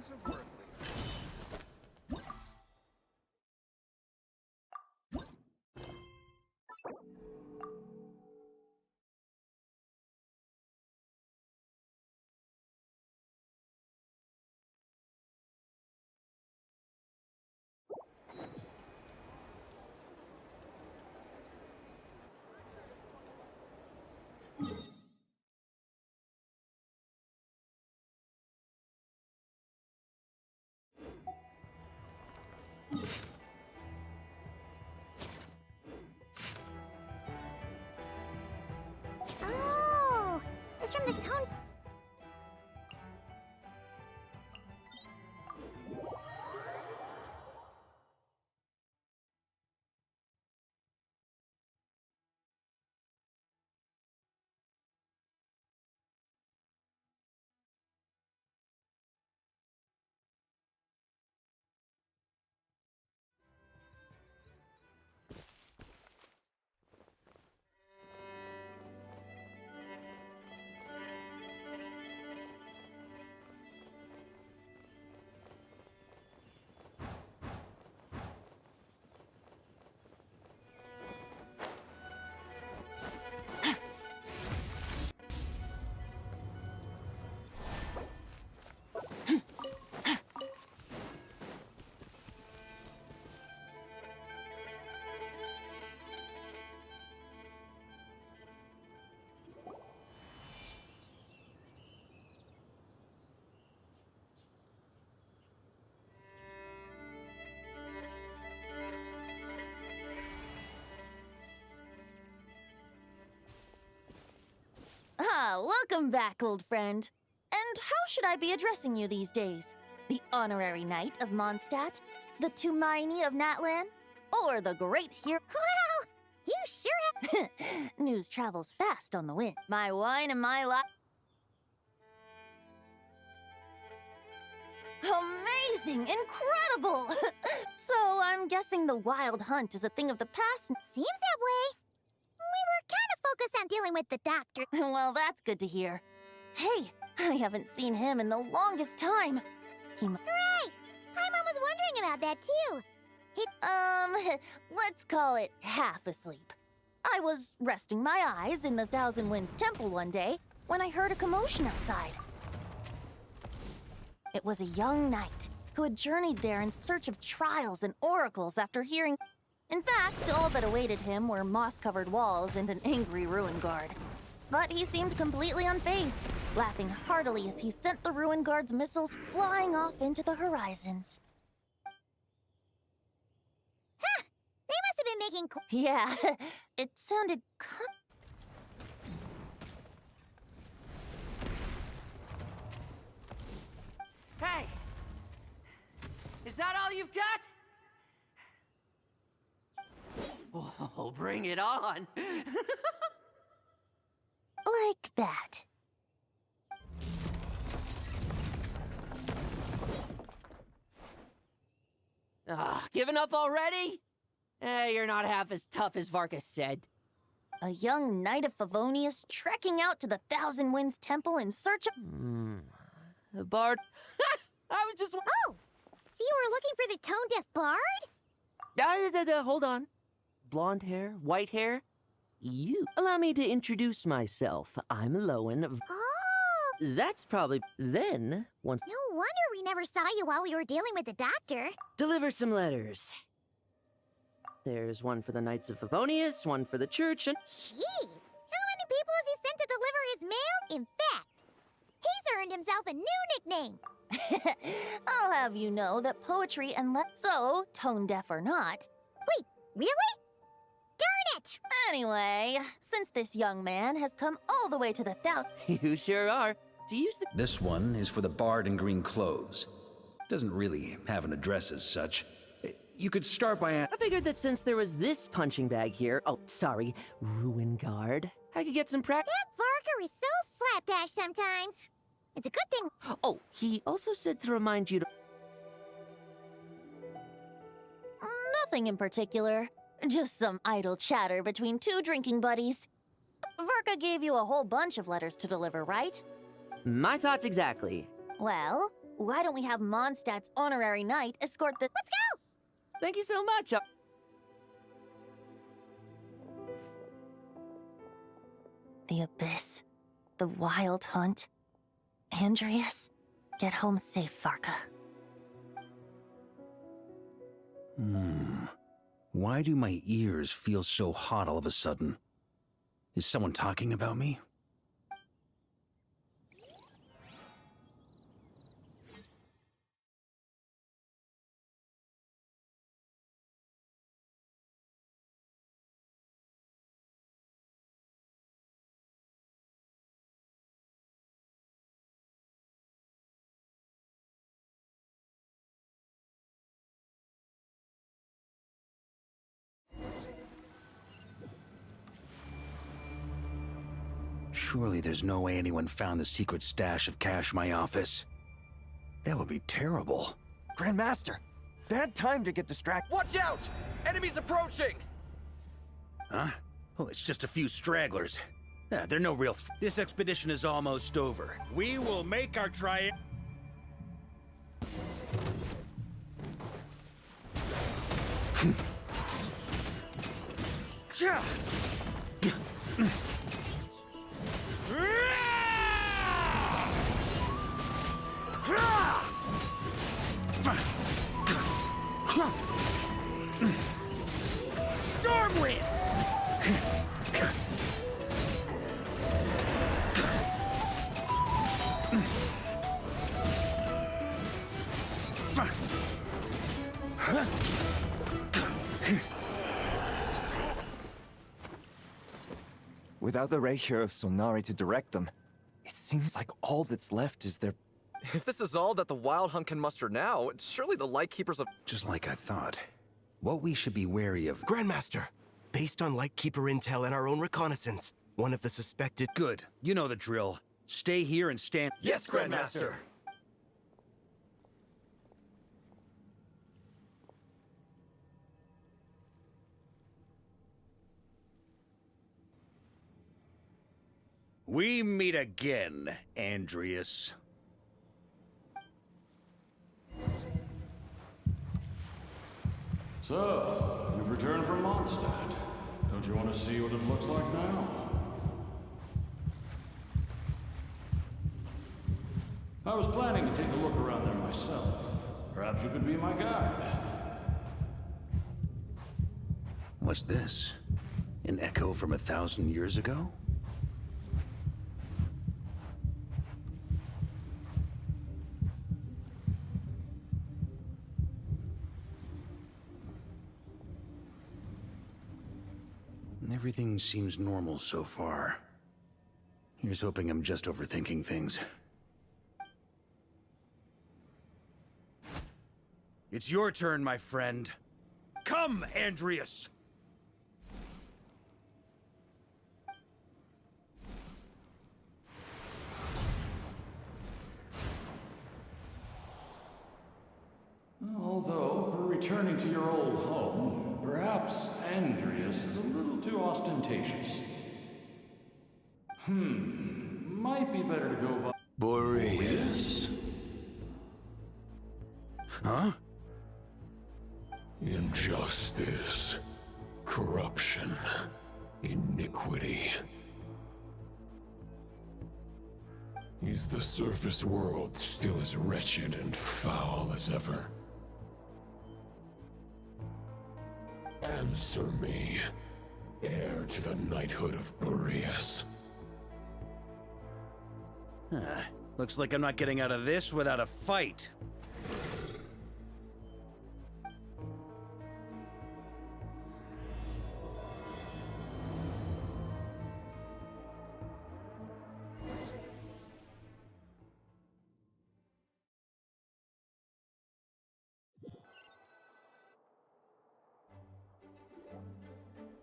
things have worked lately. Oh, it's from the tone. Ah, welcome back, old friend. And how should I be addressing you these days? The honorary knight of Mondstadt? The Tumaini of Natlan? Or the great hero? Wow, you sure have. News travels fast on the wind. My wine and my life. Amazing! Incredible! So I'm guessing the wild hunt is a thing of the past. Seems that way. We were kind of focused on dealing with the doctor. Well, that's good to hear. Hey, I haven't seen him in the longest time. Right! My mom was wondering about that too. Let's call it half asleep. I was resting my eyes in the Thousand Winds Temple one day when I heard a commotion outside. It was a young knight who had journeyed there in search of trials and oracles after hearing... In fact, all that awaited him were moss-covered walls and an angry ruin guard. But he seemed completely unfazed, laughing heartily as he sent the ruin guard's missiles flying off into the horizons. Huh! They must have been making... Yeah, it sounded Hey! Is that all you've got? Oh, bring it on! like that. Giving up already? You're not half as tough as Varka said. A young knight of Favonius trekking out to the Thousand Winds Temple in search of... The bard... I was just... Oh! So you were looking for the tone-deaf bard? Hold on. Blonde hair, white hair. You. Allow me to introduce myself. I'm Lowen of... Oh! That's probably... Then, once... No wonder we never saw you while we were dealing with the doctor. Deliver some letters. There's one for the Knights of Favonius, one for the church, and... Jeez! How many people has he sent to deliver his mail? In fact, he's earned himself a new nickname. I'll have you know that poetry and so, tone deaf or not. Wait, really? Darn it! Anyway, since this young man has come all the way to the You sure are. To use the... This one is for the bard in green clothes. Doesn't really have an address as such. You could start by... I figured that since there was this punching bag here... Oh, sorry, ruin guard. I could get some practice. That Varka is so slapdash sometimes. It's a good thing. Oh, he also said to remind you to... Nothing in particular. Just some idle chatter between two drinking buddies. Varka gave you a whole bunch of letters to deliver, right? My thoughts exactly. Well, Why don't we have Mondstadt's honorary knight escort the— Let's go! Thank you so much. The Abyss. The Wild Hunt. Andreas? Get home safe, Varka. Why do my ears feel so hot all of a sudden? Is someone talking about me? Surely there's no way anyone found the secret stash of cash in my office. That would be terrible. Grandmaster, bad time to get distracted. Watch out! Enemies approaching! Huh? Oh, it's just a few stragglers. They're no real This expedition is almost over. We will make our try. Stormwind! Without the Rapier of Sonari to direct them, it seems like all that's left is their... If this is all that the Wild Hunt can muster now, surely the Lightkeepers of... Just like I thought. What we should be wary of... Grandmaster, based on Lightkeeper intel and our own reconnaissance, one of the suspected... Good. You know the drill. Stay here and stand... Yes, Grandmaster! We meet again, Andreas. So, you've returned from Mondstadt. Don't you want to see what it looks like now? I was planning to take a look around there myself. Perhaps you could be my guide. What's this? An echo from 1,000 years ago? Everything seems normal so far. Here's hoping I'm just overthinking things. It's your turn, my friend. Come, Andreas! Although, for returning to your old home, perhaps Andreas is a little too ostentatious. Might be better to go by... Boreas. Huh? Injustice. Corruption. Iniquity. Is the surface world still as wretched and foul as ever? Answer me, heir to the knighthood of Boreas. Looks like I'm not getting out of this without a fight.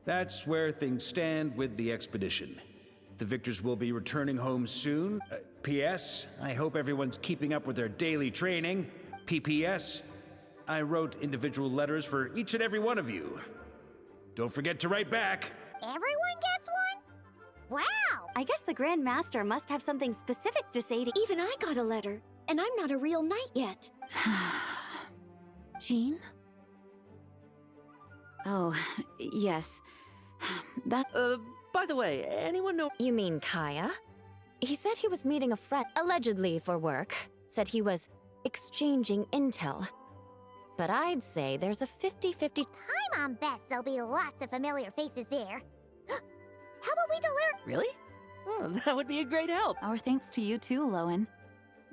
That's where things stand with the expedition. The victors will be returning home soon. P.S. I hope everyone's keeping up with their daily training. P.P.S. I wrote individual letters for each and every one of you. Don't forget to write back. Everyone gets one? Wow! I guess the Grand Master must have something specific to say to— Even I got a letter. and I'm not a real knight yet. Jean? Oh, yes. By the way, anyone know? You mean Kaya? He said he was meeting a friend, allegedly for work. Said he was exchanging intel. But I'd say there's a 50-50. I'm on Beth, there'll be lots of familiar faces there. How about we deliver? Really? Oh, that would be a great help. Our thanks to you too, Lowen.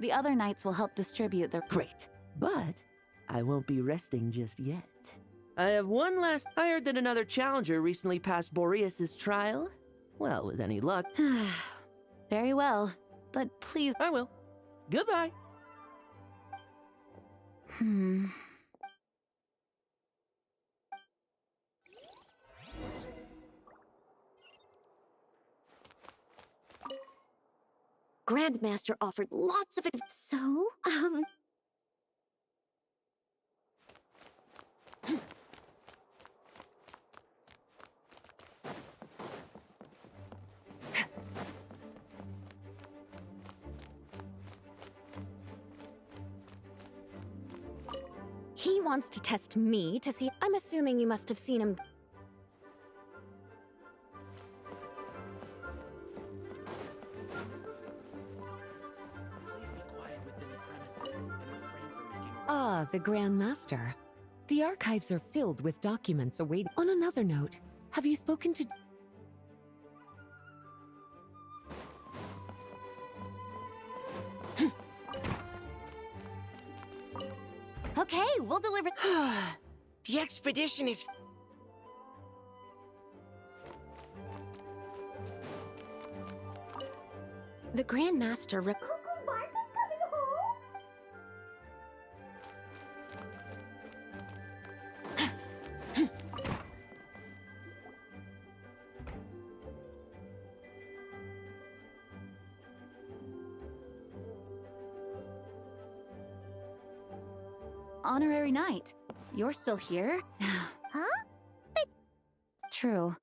The other knights will help distribute the— Great. But I won't be resting just yet. I have one last— I heard that another challenger recently passed Boreas's trial. Well, with any luck. Very well, but please— I will. Goodbye. Grandmaster offered lots of advice. So, he wants to test me to see. I'm assuming you must have seen him. Ah, the Grand Master. The archives are filled with documents awaiting. On another note, have you spoken to... Okay, we'll deliver. The expedition is... The Grand Master. Honorary Knight, you're still here? Huh? True.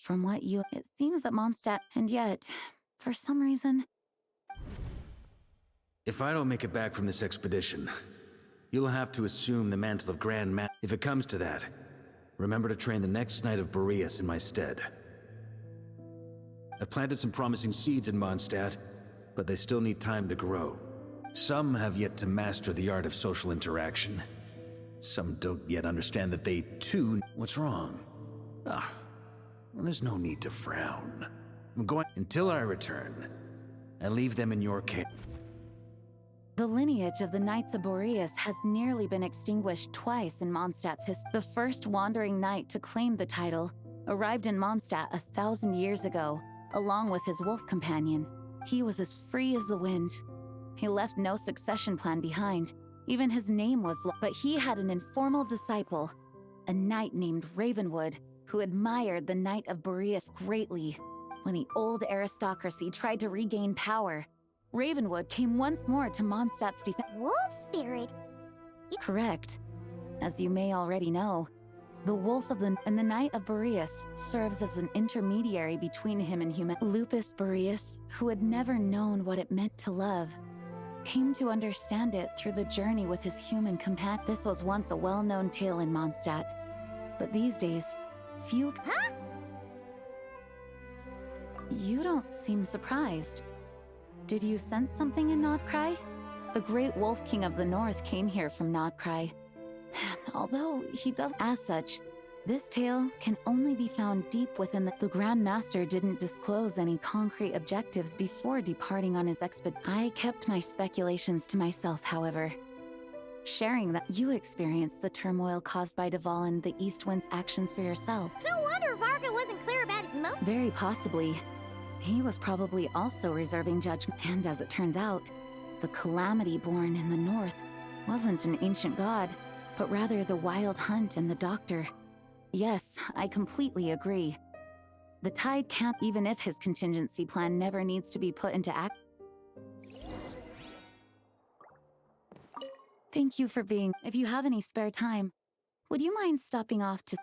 From what you— it seems that Mondstadt— and yet, for some reason— If I don't make it back from this expedition, you'll have to assume the mantle of Grand Master. If it comes to that, remember to train the next Knight of Boreas in my stead. I've planted some promising seeds in Mondstadt, but they still need time to grow. Some have yet to master the art of social interaction. Some don't yet understand that they, too— What's wrong? Well, there's no need to frown. I'm going— Until I return, and leave them in your care. the lineage of the Knights of Boreas has nearly been extinguished twice in Mondstadt's history. The first wandering knight to claim the title arrived in Mondstadt 1,000 years ago, along with his wolf companion. He was as free as the wind. He left no succession plan behind. Even his name was but he had an informal disciple, a knight named Ravenwood, who admired the Knight of Boreas greatly. When the old aristocracy tried to regain power, Ravenwood came once more to Mondstadt's defense. Wolf spirit? Correct. As you may already know, the Wolf of the Knight of Boreas serves as an intermediary between him and human. Lupus Boreas, who had never known what it meant to love, came to understand it through the journey with his human companion. This was once a well-known tale in Mondstadt, but these days, few— Huh? You don't seem surprised. Did you sense something in Nodcry? The great Wolf King of the North came here from Nodcry. Although he does— As such, this tale can only be found deep within the Grand Master didn't disclose any concrete objectives before departing on his expedition. I kept my speculations to myself, however. Sharing that you experienced the turmoil caused by Deval and the East Wind's actions for yourself. No wonder Varka wasn't clear about his motive. Very possibly. He was probably also reserving judgment. And as it turns out, the Calamity born in the north wasn't an ancient god, but rather the Wild Hunt and the Doctor. Yes, I completely agree. The tide can't— even if his contingency plan never needs to be put into act. Thank you for being— If you have any spare time, would you mind stopping off to—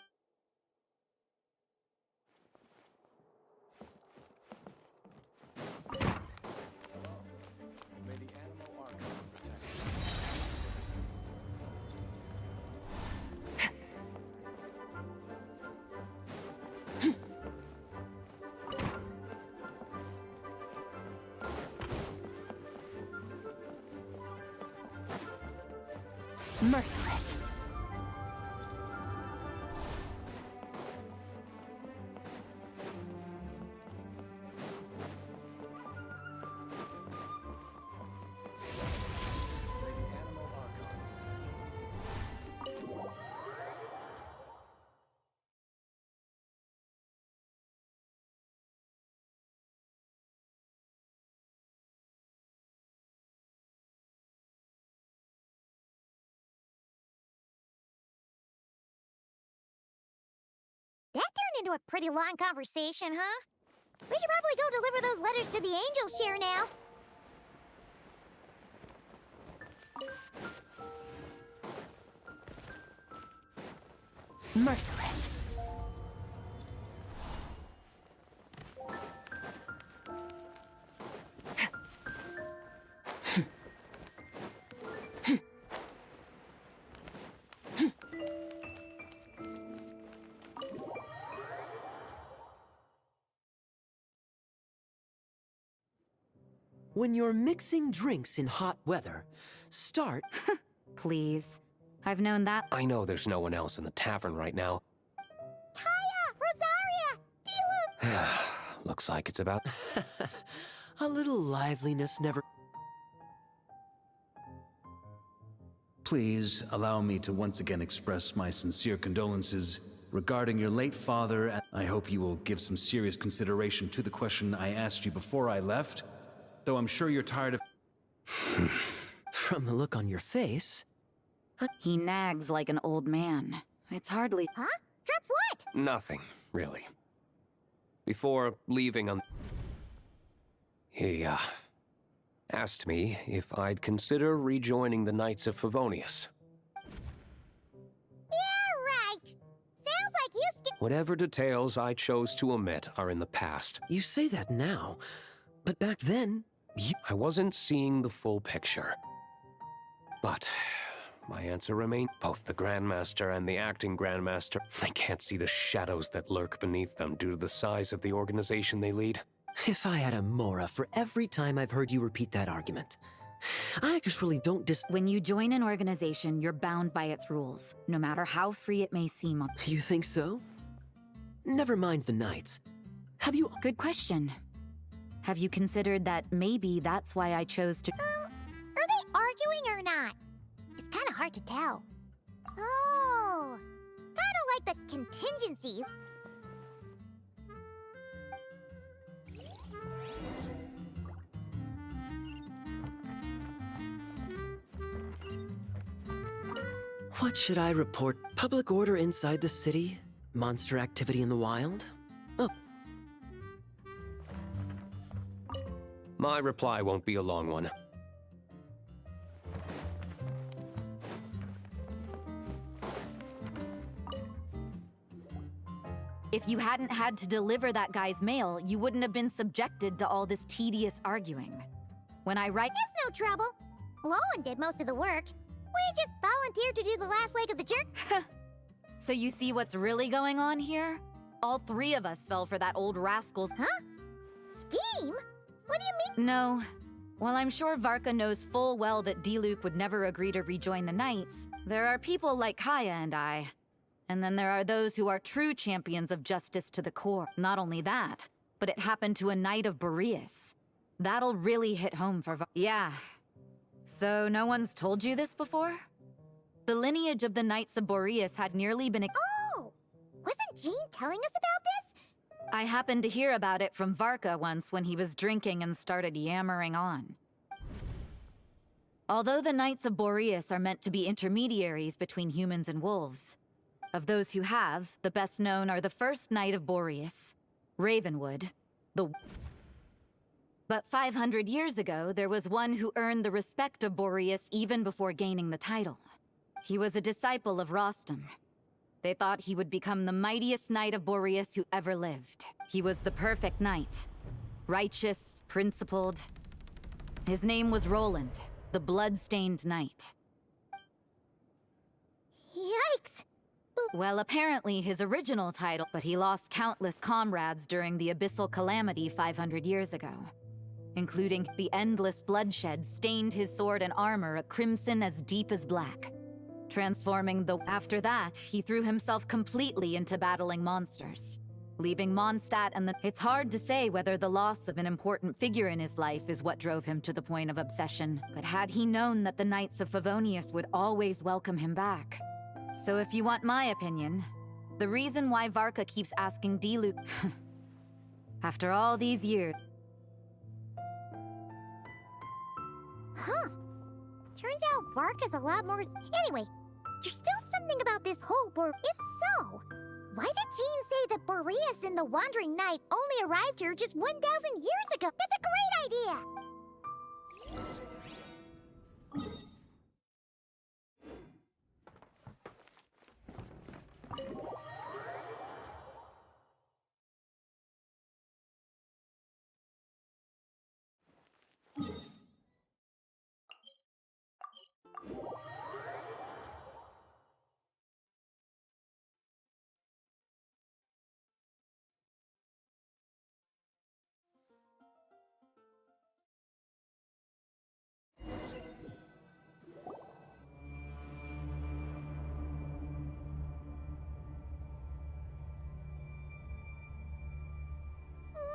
Merciless. That turned into a pretty long conversation, huh? We should probably go deliver those letters to the Angel Share now. Merciless. When you're mixing drinks in hot weather, start... Please. I've known that. I know there's no one else in the tavern right now. Kaya! Rosaria! Diluc! Looks like it's about... A little liveliness never... Please allow me to once again express my sincere condolences regarding your late father, and I hope you will give some serious consideration to the question I asked you before I left, though I'm sure you're tired of... From the look on your face... He nags like an old man. It's hardly... Huh? Drop what? Nothing, really. Before leaving on... He, asked me if I'd consider rejoining the Knights of Favonius. Yeah, right. Sounds like you Whatever details I chose to omit are in the past. You say that now, but back then... I wasn't seeing the full picture. But my answer remained. Both the Grandmaster and the acting Grandmaster, I can't see the shadows that lurk beneath them due to the size of the organization they lead. If I had a Mora for every time I've heard you repeat that argument. I actually don't When you join an organization, you're bound by its rules, no matter how free it may seem. You think so? Never mind the Knights. Have you... Good question. Have you considered that maybe that's why I chose to... Are they arguing or not? It's kind of hard to tell. Oh, kind of like the contingencies. What should I report? Public order inside the city? Monster activity in the wild? Oh. My reply won't be a long one. If you hadn't had to deliver that guy's mail, you wouldn't have been subjected to all this tedious arguing. When I write... It's no trouble. Lowen did most of the work. We just volunteered to do the last leg of the jerk. So you see what's really going on here? All three of us fell for that old rascal's... Huh? Scheme? What do you mean? No. While I'm sure Varka knows full well that Diluc would never agree to rejoin the Knights, there are people like Kaya and I. And then there are those who are true champions of justice to the core. Not only that, but it happened to a Knight of Boreas. That'll really hit home for Yeah. So no one's told you this before? The lineage of the Knights of Boreas had nearly been... Oh! Wasn't Jean telling us about this? I happened to hear about it from Varka once when he was drinking and started yammering on. Although the Knights of Boreas are meant to be intermediaries between humans and wolves, of those who have, the best known are the first Knight of Boreas, Ravenwood, the... But 500 years ago, there was one who earned the respect of Boreas even before gaining the title. He was a disciple of Rostam. They thought he would become the mightiest Knight of Boreas who ever lived. He was the perfect knight. Righteous, principled. His name was Roland, the blood-stained knight. Yikes! Well, apparently his original title, but he lost countless comrades during the Abyssal Calamity 500 years ago. Including the endless bloodshed stained his sword and armor a crimson as deep as black. transforming the... After that, he threw himself completely into battling monsters, leaving Mondstadt and the... It's hard to say whether the loss of an important figure in his life is what drove him to the point of obsession, but had he known that the Knights of Favonius would always welcome him back. So if you want my opinion, the reason why Varka keeps asking Diluc... after all these years... Huh. Turns out Varka's a lot more... Anyway, there's still something about this whole If so, why did Jean say that Boreas and the Wandering Knight only arrived here just 1,000 years ago? That's a great idea!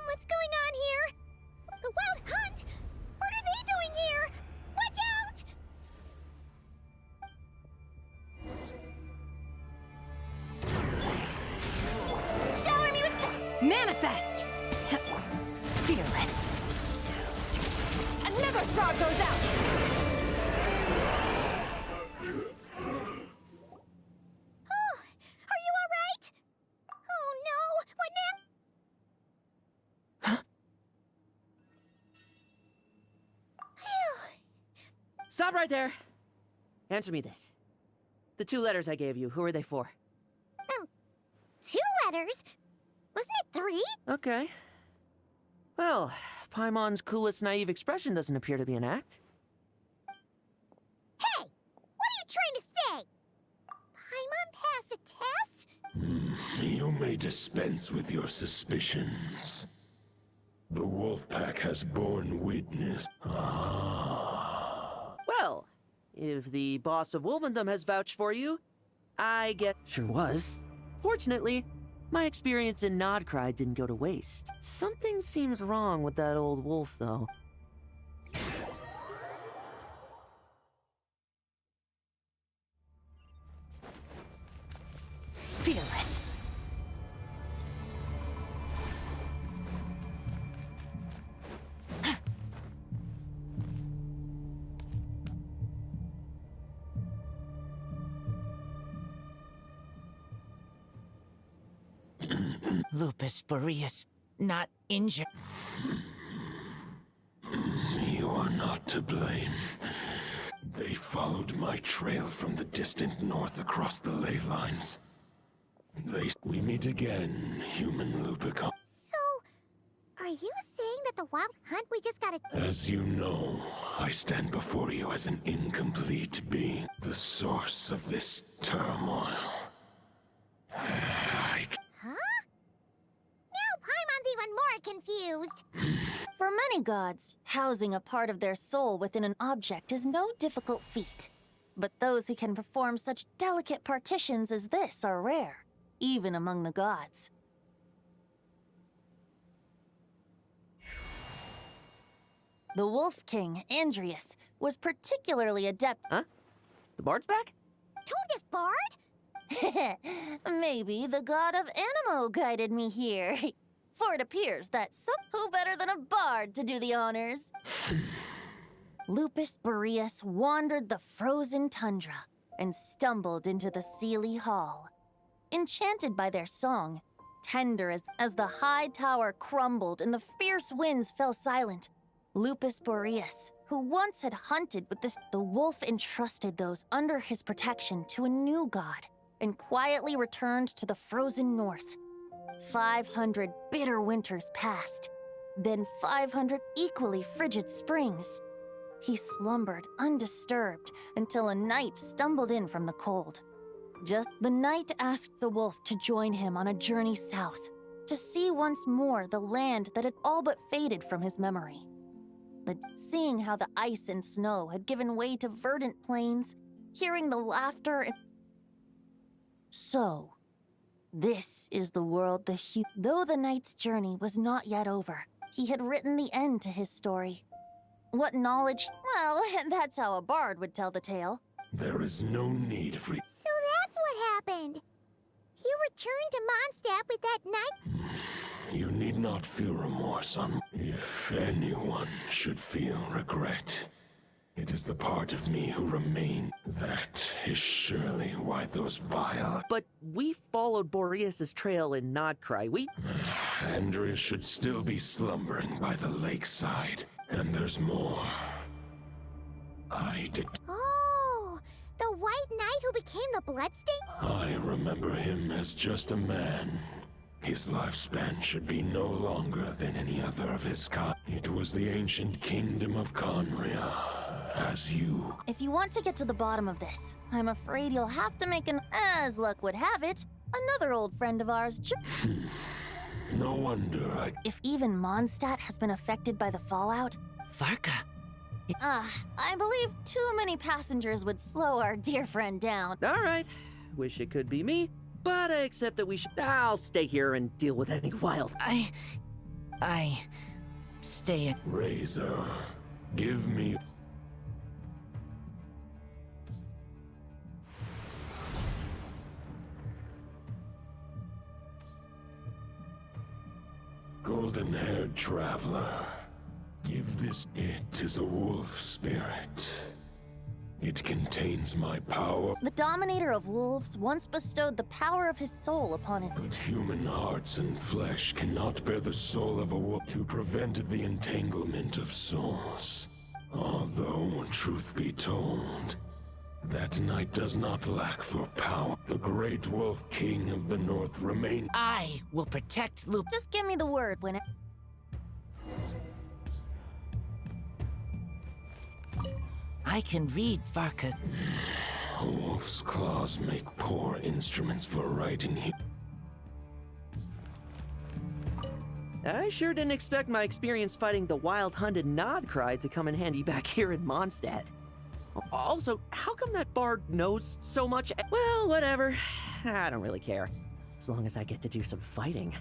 What's going on here? The Wild Hunt? What are they doing here? Watch out! Shower me with... Manifest! Fearless. Another star goes out! Oh, are you all right? Oh no, what now? Stop right there. Answer me this. The 2 letters I gave you, who are they for? 2 letters? Wasn't it 3? Okay. Well, Paimon's coolest naive expression doesn't appear to be an act. Hey! What are you trying to say? Paimon passed a test? You may dispense with your suspicions. The wolf pack has borne witness. Well, if the boss of Wolvendom has vouched for you, I get... Sure was. Fortunately, my experience in Nodcry didn't go to waste. Something seems wrong with that old wolf, though. Fearless. Lupus Boreas, not injured. You are not to blame. They followed my trail from the distant north across the ley lines. We meet again, human Lupicon. So, are you saying that the Wild Hunt we just got... As you know, I stand before you as an incomplete being, the source of this turmoil. Huh? Now Paimon's even more confused. For many gods, housing a part of their soul within an object is no difficult feat. But those who can perform such delicate partitions as this are rare, even among the gods. The Wolf King, Andrius, was particularly adept... Huh? The bard's back? Tondef Bard? Maybe the god of Animo guided me here. For it appears that who better than a bard to do the honors? Lupus Boreas wandered the frozen tundra and stumbled into the Seelie Hall. Enchanted by their song, tender as the high tower crumbled and the fierce winds fell silent, Lupus Boreas, who once had hunted with the wolf entrusted those under his protection to a new god and quietly returned to the frozen north. 500 bitter winters passed, then 500 equally frigid springs. He slumbered undisturbed until a knight stumbled in from the cold. The knight asked the wolf to join him on a journey south, to see once more the land that had all but faded from his memory. Seeing how the ice and snow had given way to verdant plains, hearing the laughter and... So, this is the world Though the knight's journey was not yet over, he had written the end to his story. What knowledge... Well, that's how a bard would tell the tale. There is no need for... So that's what happened. You returned to Mondstadt with that knight? You need not feel remorse on... If anyone should feel regret, it is the part of me who remain. That is surely why those vile... But we followed Boreas' trail in Nodcry. Andreas should still be slumbering by the lakeside. And there's more. Oh, the White Knight who became the Bloodstain? I remember him as just a man. His lifespan should be no longer than any other of his kind. It was the ancient kingdom of Conria, as you... If you want to get to the bottom of this, I'm afraid you'll have to make as luck would have it, another old friend of ours No wonder If even Mondstadt has been affected by the fallout... Varka. I believe too many passengers would slow our dear friend down. All right. Wish it could be me, but I accept that we should... I'll stay here and deal with any wild... I... stay... Razor, give me... Golden-haired traveler, give this... It is a wolf spirit. It contains my power. The Dominator of Wolves once bestowed the power of his soul upon it. But human hearts and flesh cannot bear the soul of a wolf to prevent the entanglement of souls. Although, truth be told, that knight does not lack for power. The great wolf king of the north remains. I will protect Loop. Just give me the word when it... I can read Varka. A wolf's claws make poor instruments for writing. I sure didn't expect my experience fighting the wild-hunted Nodcry to come in handy back here in Mondstadt. Also, how come that bard knows so much? Well, whatever. I don't really care. As long as I get to do some fighting.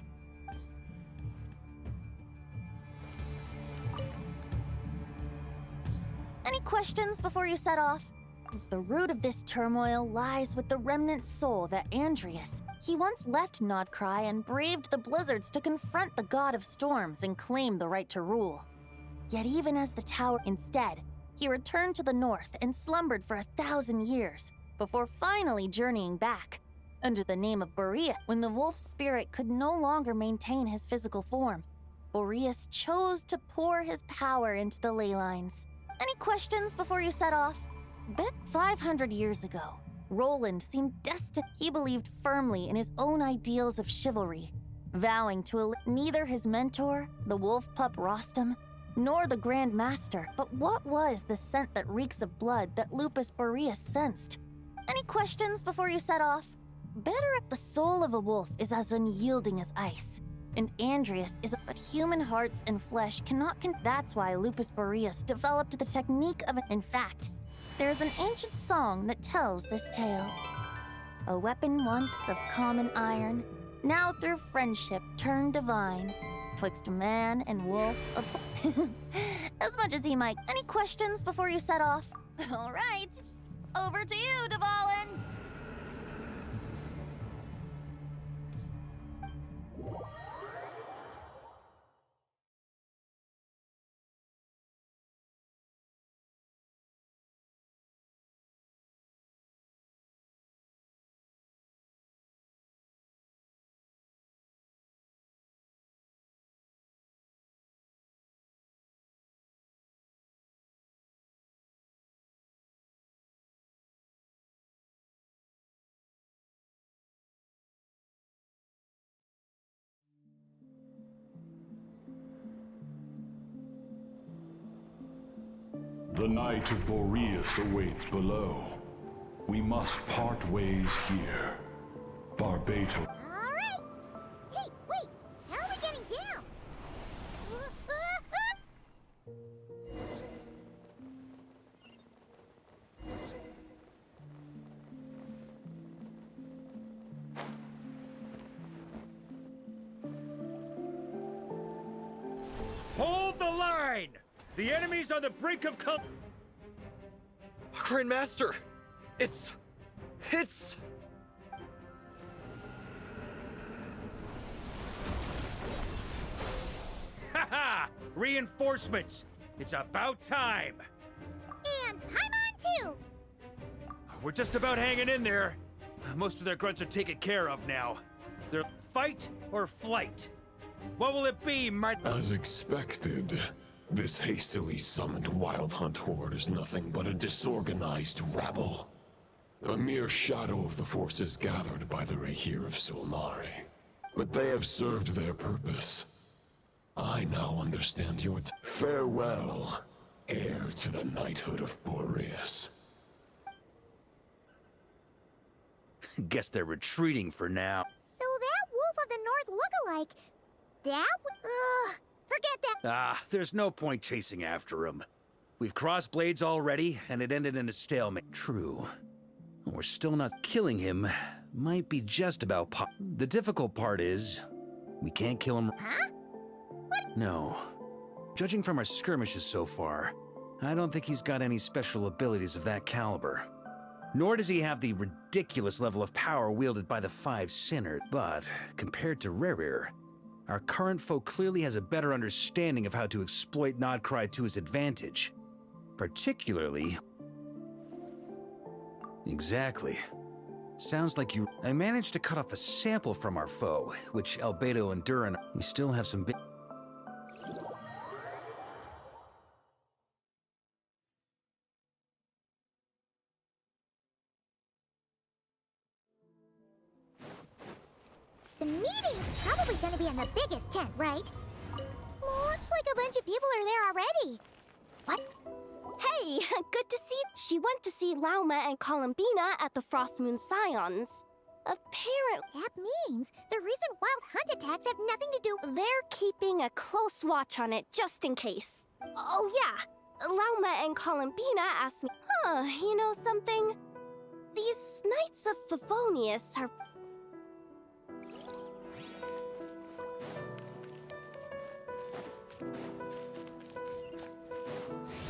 Any questions before you set off? The root of this turmoil lies with the remnant soul that Andreas. He once left Nodcry and braved the blizzards to confront the god of storms and claim the right to rule. Yet even as the tower... Instead, he returned to the north and slumbered for 1,000 years, before finally journeying back, under the name of Boreas. When the wolf spirit could no longer maintain his physical form, Boreas chose to pour his power into the ley lines. Any questions before you set off? Bet 500 years ago, Roland seemed destined. He believed firmly in his own ideals of chivalry, vowing to neither his mentor, the wolf pup Rostam, nor the Grand Master. But what was the scent that reeks of blood that Lupus Boreas sensed? Any questions before you set off? Better the soul of a wolf is as unyielding as ice, and Andreas is but human hearts and flesh cannot That's why Lupus Boreas developed the technique of In fact, there is an ancient song that tells this tale. A weapon once of common iron, now through friendship turned divine, twixt man and wolf. As much as he might. Any questions before you set off? All right, over to you, Dvalin. The Knight of Boreas awaits below. We must part ways here. Barbato. All right. Hey, wait. How are we getting down? The enemy's on the brink of Grandmaster! It's... Haha! Reinforcements! It's about time! And I'm on too! We're just about hanging in there. Most of their grunts are taken care of now. They're fight or flight. What will it be, my— As expected, this hastily summoned Wild Hunt horde is nothing but a disorganized rabble. A mere shadow of the forces gathered by the Rehir of Solnari. But they have served their purpose. I now understand your farewell, heir to the knighthood of Boreas. Guess they're retreating for now. So that Wolf of the North lookalike, forget that. There's no point chasing after him. We've crossed blades already, and it ended in a stalemate. True. We're still not killing him. Might be just about The difficult part is, we can't kill him. Huh? What? No. Judging from our skirmishes so far, I don't think he's got any special abilities of that caliber. Nor does he have the ridiculous level of power wielded by the Five Sinners. But, compared to Rerir, our current foe clearly has a better understanding of how to exploit Nodcry to his advantage. Particularly... Exactly. Sounds like I managed to cut off a sample from our foe, which Albedo and Durin... We still have some The meeting's probably gonna be in the biggest tent, right? Looks like a bunch of people are there already. What? Hey, good to see. She went to see Lauma and Columbina at the Frost Moon Scions. Apparently, that means the recent wild hunt attacks have nothing to do. They're keeping a close watch on it just in case. Oh yeah, Lauma and Columbina asked me, you know something? These Knights of Favonius are...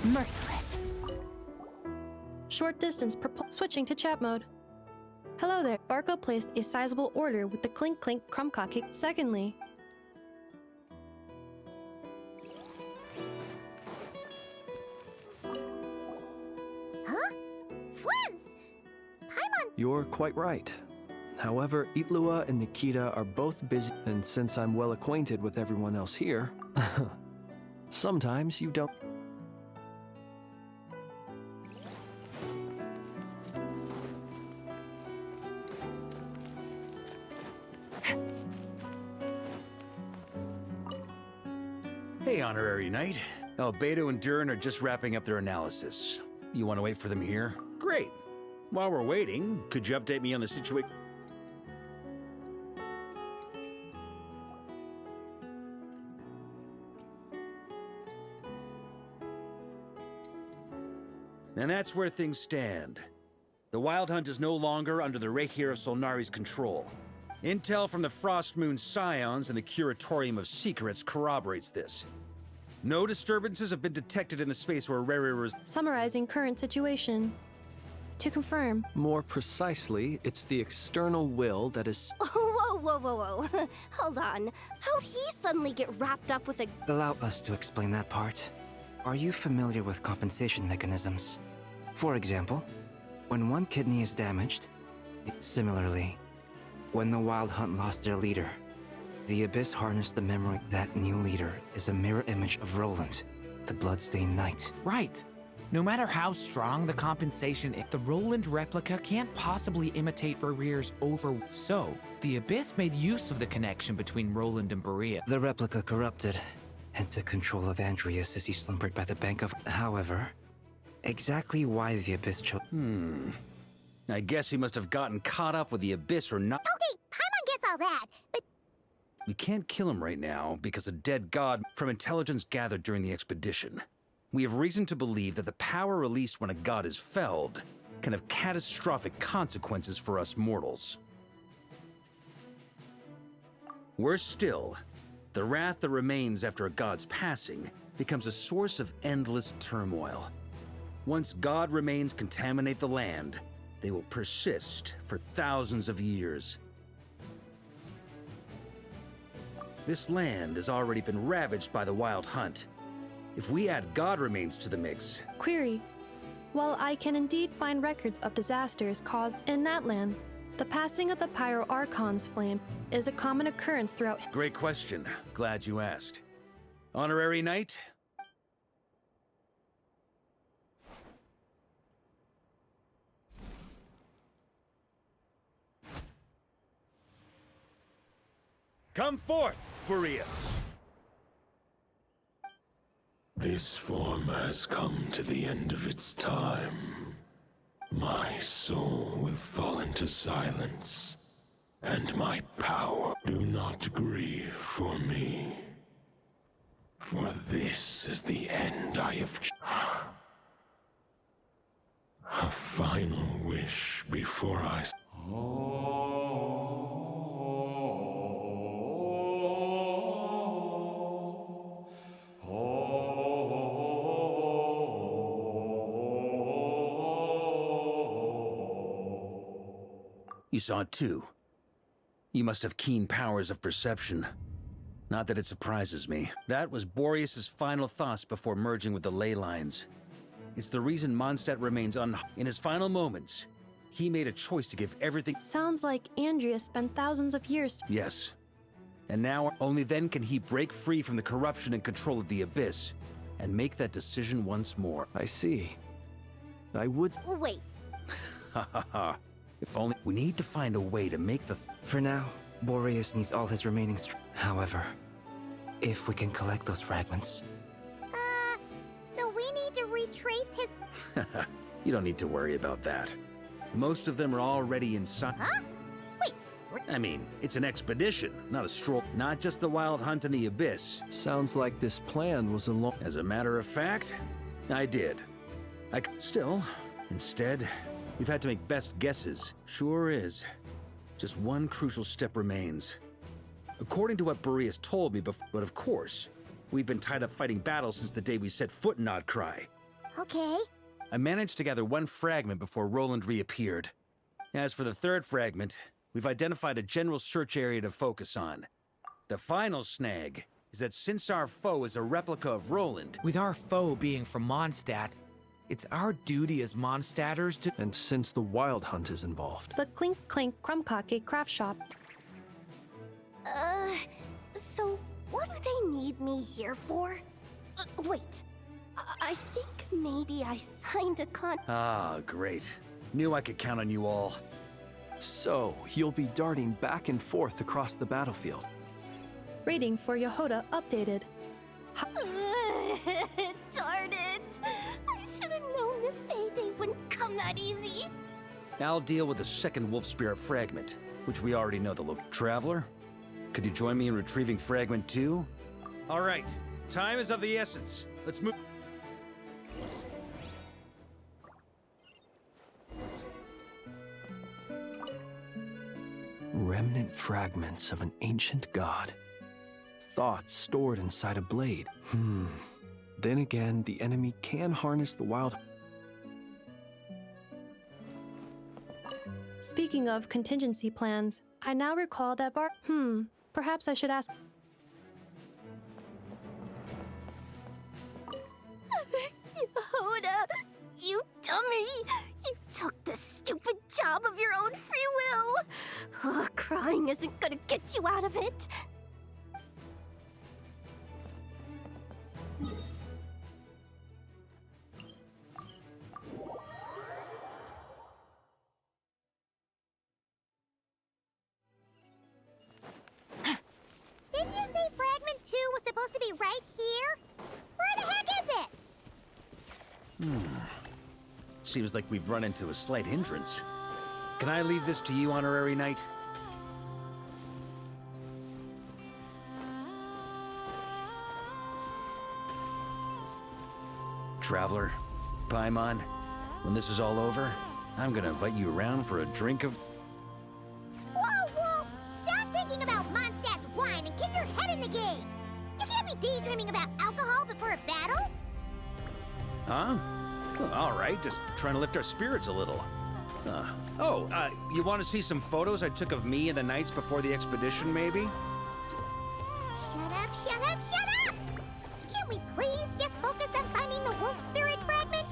Merciless. Short distance, switching to chat mode. Hello there. Varka placed a sizable order with the Clink Clink Crumcocky. Secondly, huh? Flins! Paimon! You're quite right. However, Itlua and Nikita are both busy, and since I'm well acquainted with everyone else here, sometimes you don't. Hey, Honorary Knight. Albedo and Durin are just wrapping up their analysis. You want to wait for them here? Great. While we're waiting, could you update me on the situation? And that's where things stand. The Wild Hunt is no longer under the Rehir of Solnari's control. Intel from the Frost Moon Scions and the Curatorium of Secrets corroborates this. No disturbances have been detected in the space where Rerir was— summarizing current situation. To confirm. More precisely, it's the external will that is— Whoa. Hold on. How'd he suddenly get wrapped up with a— Allow us to explain that part. Are you familiar with compensation mechanisms? For example, when one kidney is damaged. Similarly, when the Wild Hunt lost their leader, the Abyss harnessed the memory. That new leader is a mirror image of Roland, the Bloodstained Knight. Right. No matter how strong the compensation, the Roland replica can't possibly imitate Rerir's over. So, the Abyss made use of the connection between Roland and Borea. The replica corrupted and took control of Andreas as he slumbered by the bank of... However, exactly why the Abyss chose... I guess he must have gotten caught up with the Abyss or not. Okay, Paimon gets all that, but... We can't kill him right now because a dead god from intelligence gathered during the expedition. We have reason to believe that the power released when a god is felled can have catastrophic consequences for us mortals. Worse still, the wrath that remains after a god's passing becomes a source of endless turmoil. Once God remains contaminate the land, they will persist for thousands of years. This land has already been ravaged by the Wild Hunt. If we add God remains to the mix... Query. While I can indeed find records of disasters caused in that land, the passing of the Pyro Archon's flame is a common occurrence throughout... Great question. Glad you asked. Honorary Knight? Come forth, Boreas! This form has come to the end of its time. My soul will fall into silence, and my power. Do not grieve for me, for this is the end I have. A final wish before I. You saw it too. You must have keen powers of perception. Not that it surprises me. That was Boreas's final thoughts before merging with the ley lines. It's the reason Mondstadt remains in his final moments. He made a choice to give everything. Sounds like Andrea spent thousands of years. Yes. And now, only then can he break free from the corruption and control of the Abyss, and make that decision once more. I see. I would... Wait. Ha ha ha. If only... We need to find a way to make the... For now, Boreas needs all his remaining However, if we can collect those fragments... So we need to retrace his... You don't need to worry about that. Most of them are already inside... Huh? Wait... I mean, it's an expedition, not a stroll. Not just the Wild Hunt in the Abyss. Sounds like this plan was a long... As a matter of fact, I did. Still, instead... We've had to make best guesses. Sure is. Just one crucial step remains. According to what Boreas told me before, but of course, we've been tied up fighting battles since the day we set foot in Nodcry. Okay. I managed to gather one fragment before Roland reappeared. As for the third fragment, we've identified a general search area to focus on. The final snag is that since our foe is a replica of Roland... With our foe being from Mondstadt, it's our duty as Mondstadters to... And since the Wild Hunt is involved. The Clink Clink Krumkake craft shop. So what do they need me here for? Wait, I think maybe I signed a Ah, great. Knew I could count on you all. So, you'll be darting back and forth across the battlefield. Rating for Yehoda updated. Darn it! I should have known this payday wouldn't come that easy. I'll deal with the second Wolf Spirit fragment, which we already know the look. Traveler, could you join me in retrieving Fragment 2? All right, time is of the essence. Let's move. Remnant fragments of an ancient god. Thoughts stored inside a blade. Then again, the enemy can harness the wild... Speaking of contingency plans, I now recall that perhaps I should ask... Yehoda, you dummy! You took the stupid job of your own free will! Crying isn't gonna get you out of it! Didn't you say Fragment 2 was supposed to be right here? Where the heck is it? Seems like we've run into a slight hindrance. Can I leave this to you, Honorary Knight? Traveler, Paimon, when this is all over, I'm gonna invite you around for a drink of... Whoa! Stop thinking about Mondstadt's wine and get your head in the game! You can't be daydreaming about alcohol before a battle! Huh? Well, all right, just trying to lift our spirits a little. You want to see some photos I took of me and the knights before the expedition, maybe? Shut up, shut up, shut up! Can we please just focus on finding the wolf spirit fragment?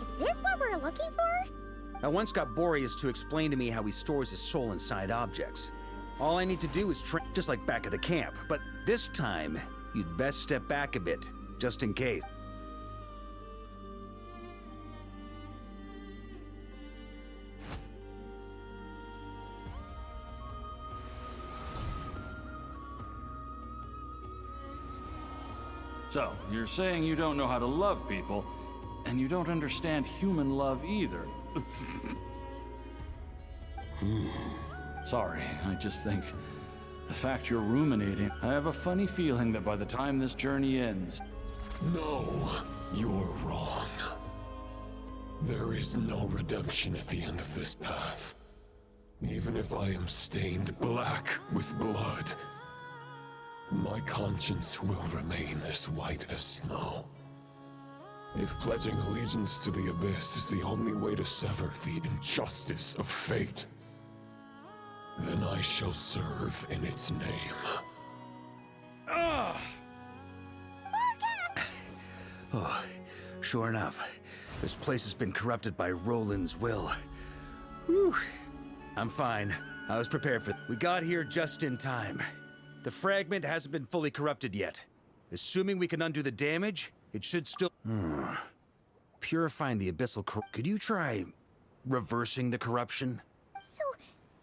Is this what we're looking for? I once got Boreas to explain to me how he stores his soul inside objects. All I need to do is just like back at the camp, but this time, you'd best step back a bit, just in case. So, you're saying you don't know how to love people, and you don't understand human love either. Sorry, I just think the fact you're ruminating, I have a funny feeling that by the time this journey ends... No, you're wrong. There is no redemption at the end of this path. Even if I am stained black with blood, my conscience will remain as white as snow. If pledging allegiance to the Abyss is the only way to sever the injustice of fate, then I shall serve in its name. Oh, sure enough, this place has been corrupted by Roland's will. Whew. I'm fine. I was prepared for it. We got here just in time. The fragment hasn't been fully corrupted yet. Assuming we can undo the damage, it should still... Purifying the abyssal could you try reversing the corruption? So,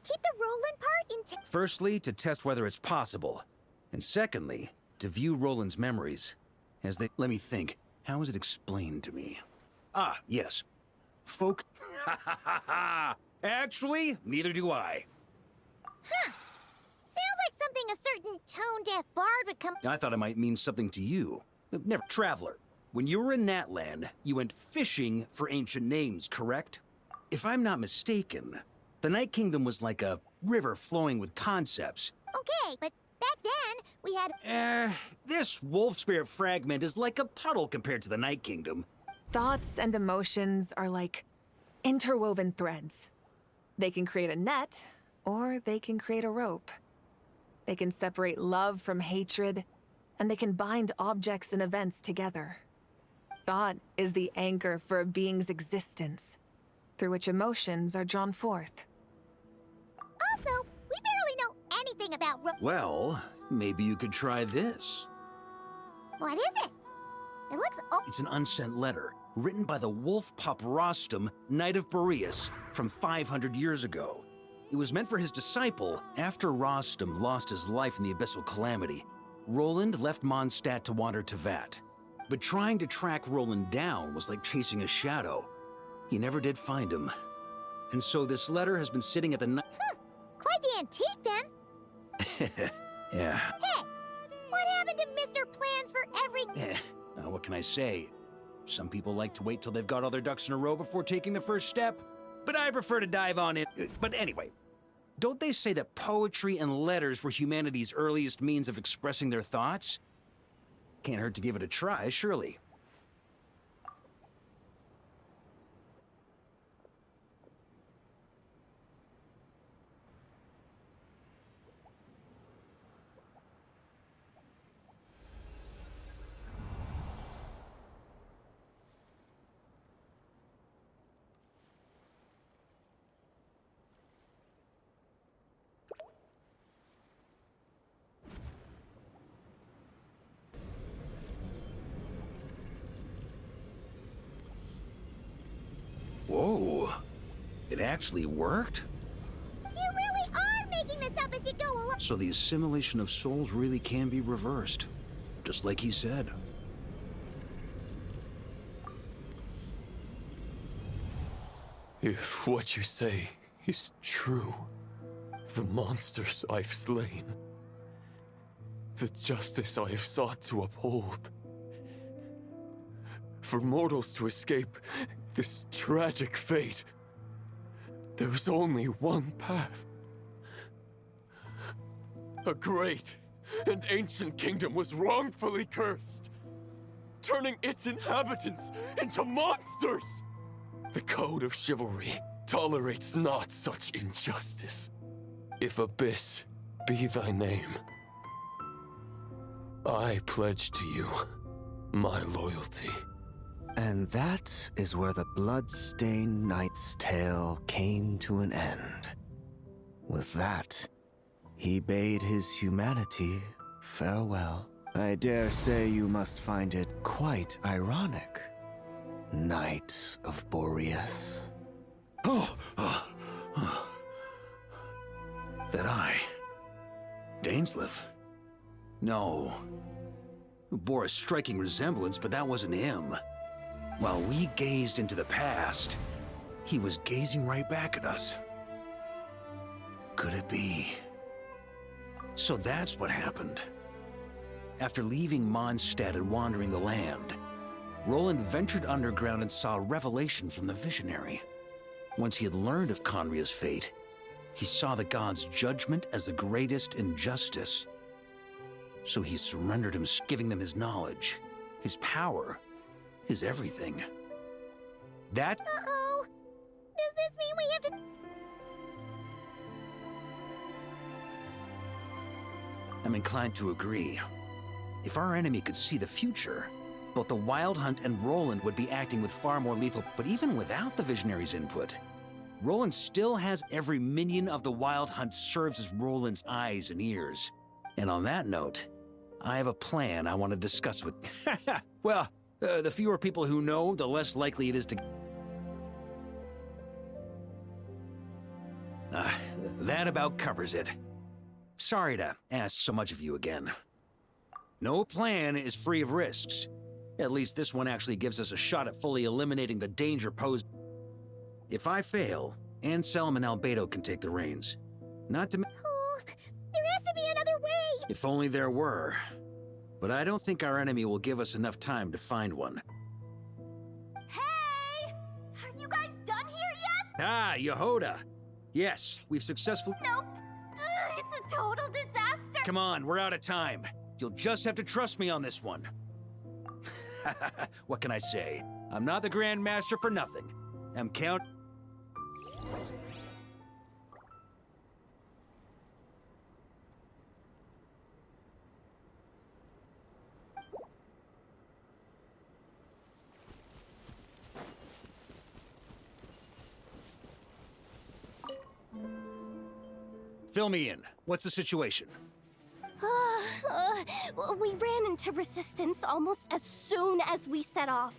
keep the Roland part intact. Firstly, to test whether it's possible. And secondly, to view Roland's memories. As they... Let me think. How was it explained to me? Ah, yes. Folk... Actually, neither do I. Huh. Sounds like something a certain tone-deaf bard would come... I thought it might mean something to you. Never. Traveler, when you were in Natland, you went fishing for ancient names, correct? If I'm not mistaken, the Night Kingdom was like a river flowing with concepts. Okay, but back then, we had... This wolf spirit fragment is like a puddle compared to the Night Kingdom. Thoughts and emotions are like interwoven threads. They can create a net, or they can create a rope. They can separate love from hatred, and they can bind objects and events together. Thought is the anchor for a being's existence, through which emotions are drawn forth. Also, we barely know anything about Well, maybe you could try this. What is it? It looks It's an unsent letter, written by the wolf pup Rostam, Knight of Boreas, from 500 years ago. It was meant for his disciple. After Rostam lost his life in the Abyssal Calamity, Roland left Mondstadt to wander to Vat. But trying to track Roland down was like chasing a shadow. He never did find him. And so this letter has been sitting at the quite the antique, then. Yeah. Hey, what happened to Mr. Plans for every... Now what can I say? Some people like to wait till they've got all their ducks in a row before taking the first step. But I prefer to dive on it. But anyway, don't they say that poetry and letters were humanity's earliest means of expressing their thoughts? Can't hurt to give it a try, surely. Whoa, it actually worked? You really are making this up as you go along. So the assimilation of souls really can be reversed, just like he said. If what you say is true, the monsters I've slain, the justice I have sought to uphold, For mortals to escape this tragic fate, there's only one path. A great and ancient kingdom was wrongfully cursed, turning its inhabitants into monsters. The code of chivalry tolerates not such injustice. If Abyss be thy name, I pledge to you my loyalty. And that is where the blood-stained knight's tale came to an end. With that, he bade his humanity farewell. I dare say you must find it quite ironic, Knight of Boreas. That I... Dainsleif? No. Bore a striking resemblance, but that wasn't him. While we gazed into the past, he was gazing right back at us. Could it be? So that's what happened. After leaving Mondstadt and wandering the land, Roland ventured underground and saw a revelation from the Visionary. Once he had learned of Conria's fate, he saw the gods' judgment as the greatest injustice. So he surrendered him, giving them his knowledge, his power, his everything. That... Uh-oh. Does this mean we have to... I'm inclined to agree. If our enemy could see the future, both the Wild Hunt and Roland would be acting with far more lethal, but even without the Visionary's input, Roland still has every minion of the Wild Hunt serves as Roland's eyes and ears. And on that note, I have a plan I want to discuss with... Well, the fewer people who know, the less likely it is to... That about covers it. Sorry to ask so much of you again. No plan is free of risks. At least this one actually gives us a shot at fully eliminating the danger posed. If I fail, Anselm and Albedo can take the reins. Not to... Oh, there has to be another way! If only there were. But I don't think our enemy will give us enough time to find one. Hey! Are you guys done here yet? Ah, Yehoda! Yes, we've successfully... Nope. It's a total disaster! Come on, we're out of time. You'll just have to trust me on this one. What can I say? I'm not the Grand Master for nothing. I'm Count... Fill me in. What's the situation? We ran into resistance almost as soon as we set off.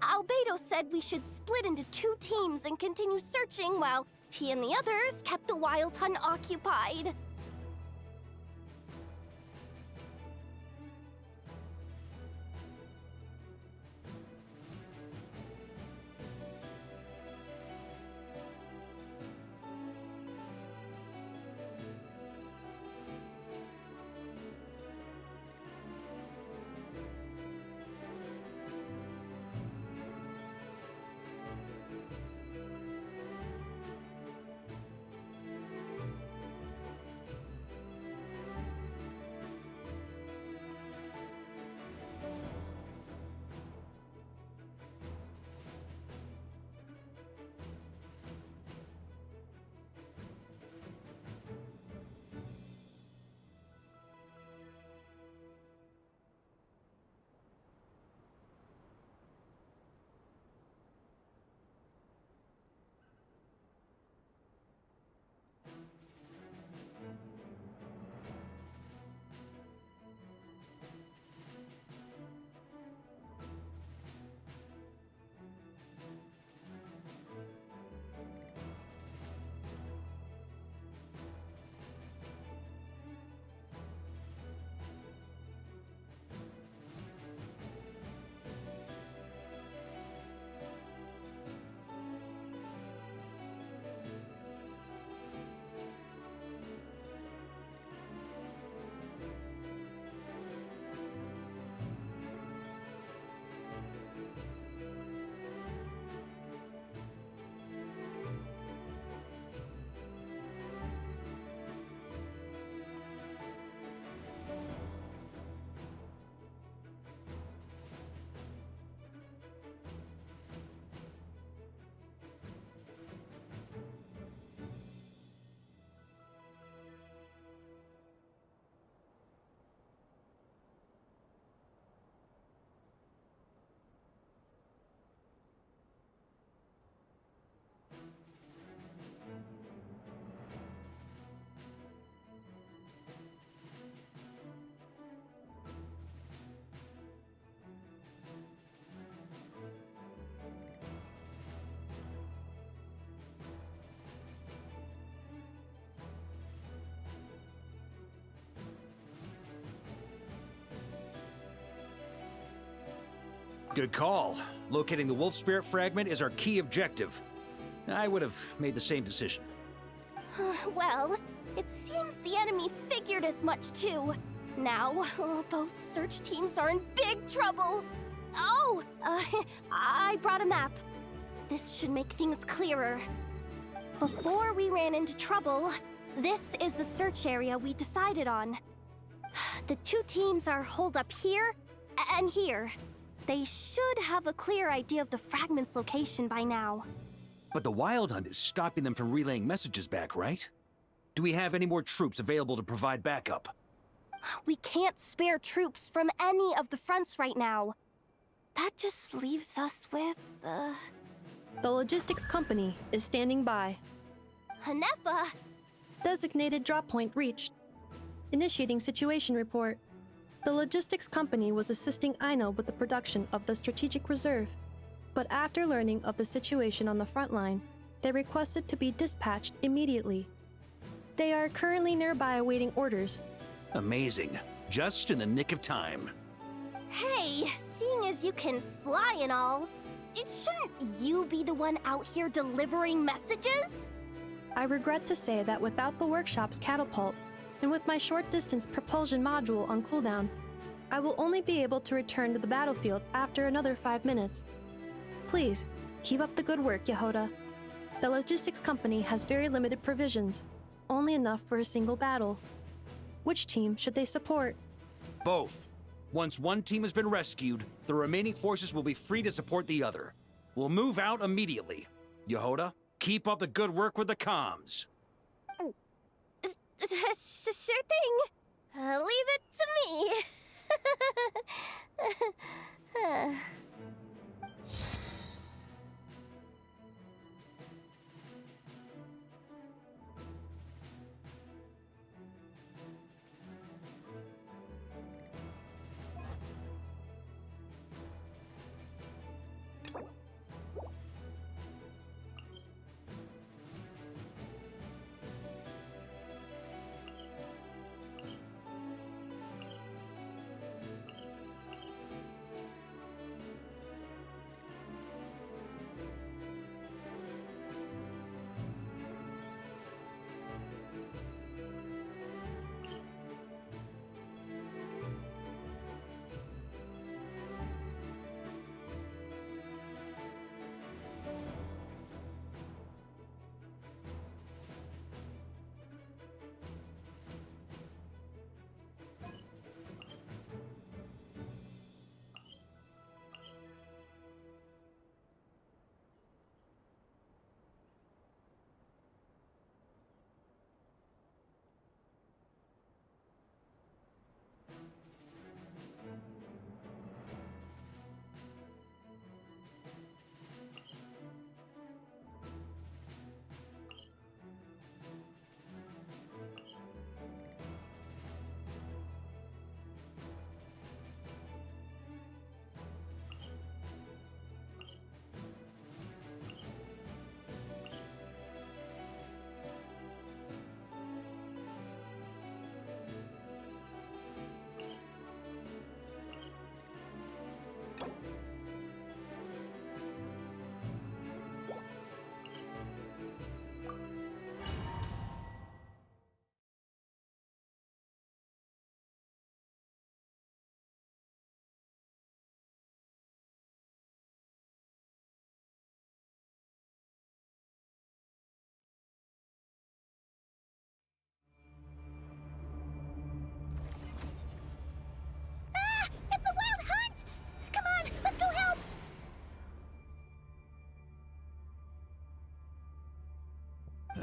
Albedo said we should split into 2 teams and continue searching while he and the others kept the Wild Hunt occupied. Good call. Locating the wolf spirit fragment is our key objective. I would have made the same decision. Well, it seems the enemy figured as much too. Now, both search teams are in big trouble. Oh, I brought a map. This should make things clearer. Before we ran into trouble, this is the search area we decided on. The two teams are holed up here and here. They should have a clear idea of the fragment's location by now. But the Wild Hunt is stopping them from relaying messages back, right? Do we have any more troops available to provide backup? We can't spare troops from any of the fronts right now. That just leaves us with, The logistics company is standing by. Hanefa! Designated drop point reached. Initiating situation report. The logistics company was assisting Aino with the production of the strategic reserve. But after learning of the situation on the front line, they requested to be dispatched immediately. They are currently nearby awaiting orders. Amazing. Just in the nick of time. Hey, seeing as you can fly and all, shouldn't you be the one out here delivering messages? I regret to say that without the workshop's catapult, and with my short-distance propulsion module on cooldown, I will only be able to return to the battlefield after another 5 minutes. Please, keep up the good work, Yehoda. The logistics company has very limited provisions, only enough for a single battle. Which team should they support? Both. Once one team has been rescued, the remaining forces will be free to support the other. We'll move out immediately. Yehoda, keep up the good work with the comms. Sure thing. Leave it to me.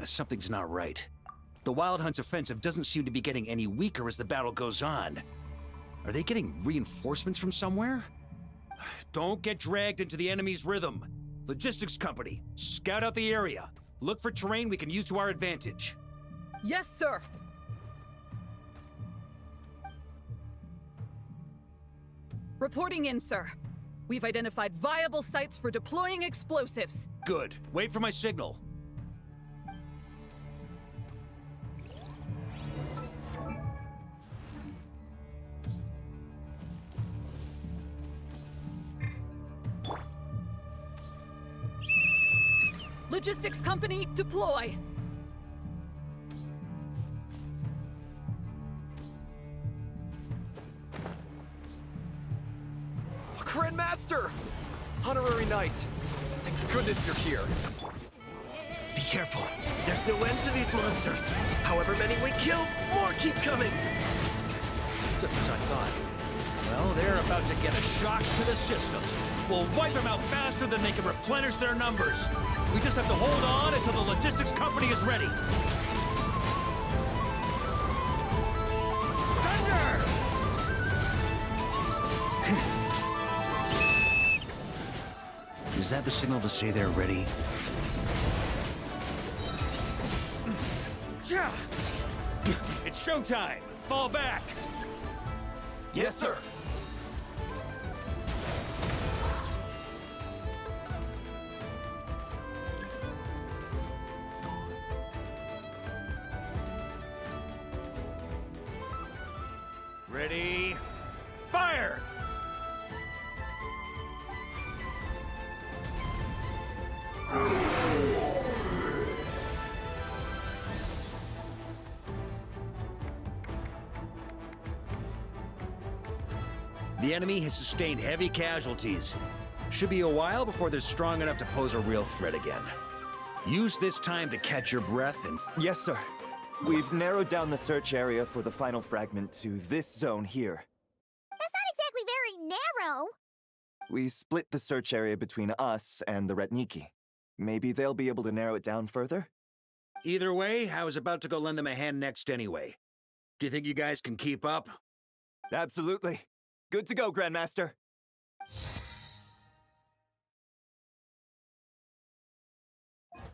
Something's not right. The Wild Hunt's offensive doesn't seem to be getting any weaker as the battle goes on. Are they getting reinforcements from somewhere? Don't get dragged into the enemy's rhythm. Logistics company, scout out the area. Look for terrain we can use to our advantage. Yes, sir! Reporting in, sir. We've identified viable sites for deploying explosives. Good. Wait for my signal. Logistics company, deploy! Grandmaster! Honorary Knight! Thank goodness you're here. Be careful. There's no end to these monsters. However many we kill, more keep coming. Just as I thought. Well, they're about to get a shock to the system. We'll wipe them out faster than they can replenish their numbers. We just have to hold on until the logistics company is ready. Thunder! Is that the signal to say they're ready? It's showtime! Fall back! Yes, sir! Ready? Fire! The enemy has sustained heavy casualties. Should be a while before they're strong enough to pose a real threat again. Use this time to catch your breath and... Yes, sir. We've narrowed down the search area for the final fragment to this zone here. That's not exactly very narrow. We split the search area between us and the Retniki. Maybe they'll be able to narrow it down further? Either way, I was about to go lend them a hand next anyway. Do you think you guys can keep up? Absolutely. Good to go, Grandmaster.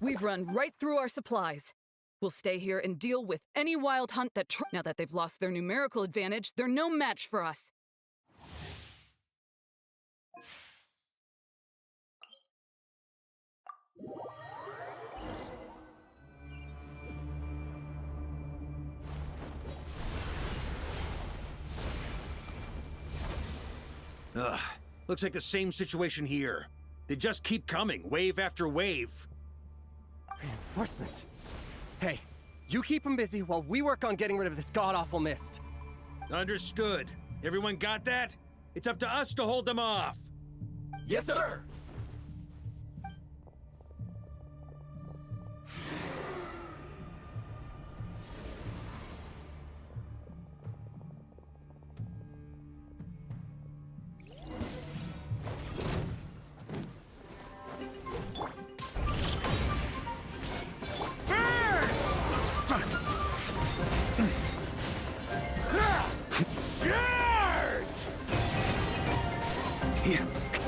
We've run right through our supplies. We'll stay here and deal with any wild hunt that now that they've lost their numerical advantage, they're no match for us. Ugh, looks like the same situation here. They just keep coming, wave after wave. Reinforcements. Hey, you keep them busy while we work on getting rid of this god-awful mist. Understood. Everyone got that? It's up to us to hold them off. Yes, sir!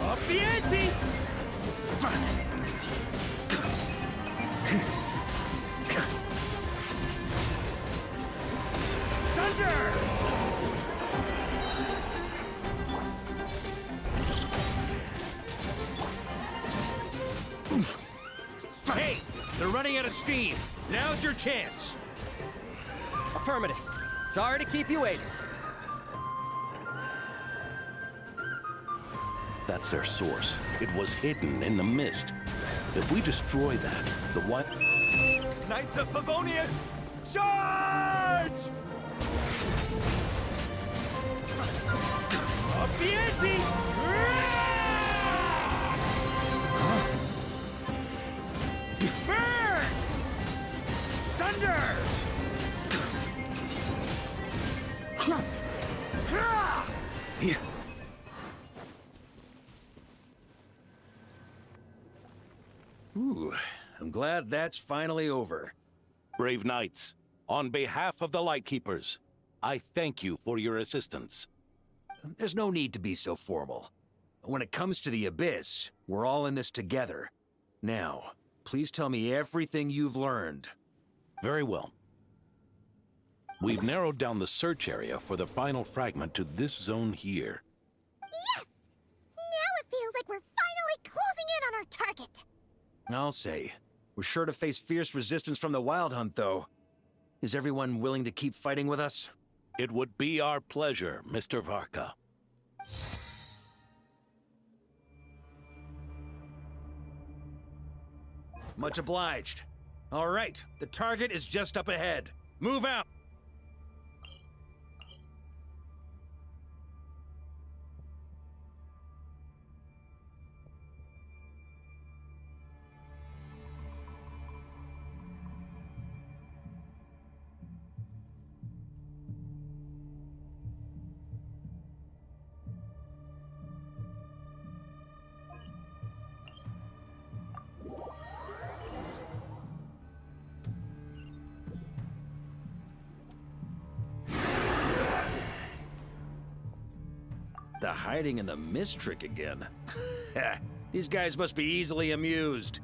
Up the ante! Thunder! Hey, they're running out of steam. Now's your chance. Affirmative. Sorry to keep you waiting. That's their source. It was hidden in the mist. If we destroy that, the what? Knights of Favonius, charge! Up the ante! Burn! Thunder! Here. Ooh, I'm glad that's finally over. Brave knights, on behalf of the Lightkeepers, I thank you for your assistance. There's no need to be so formal. When it comes to the Abyss, we're all in this together. Now, please tell me everything you've learned. Very well. We've narrowed down the search area for the final fragment to this zone here. Yes! Now it feels like we're finally closing in on our target. I'll say. We're sure to face fierce resistance from the Wild Hunt, though. Is everyone willing to keep fighting with us? It would be our pleasure, Mr. Varka. Much obliged. All right, the target is just up ahead. Move out! The hiding in the mist trick again. These guys must be easily amused.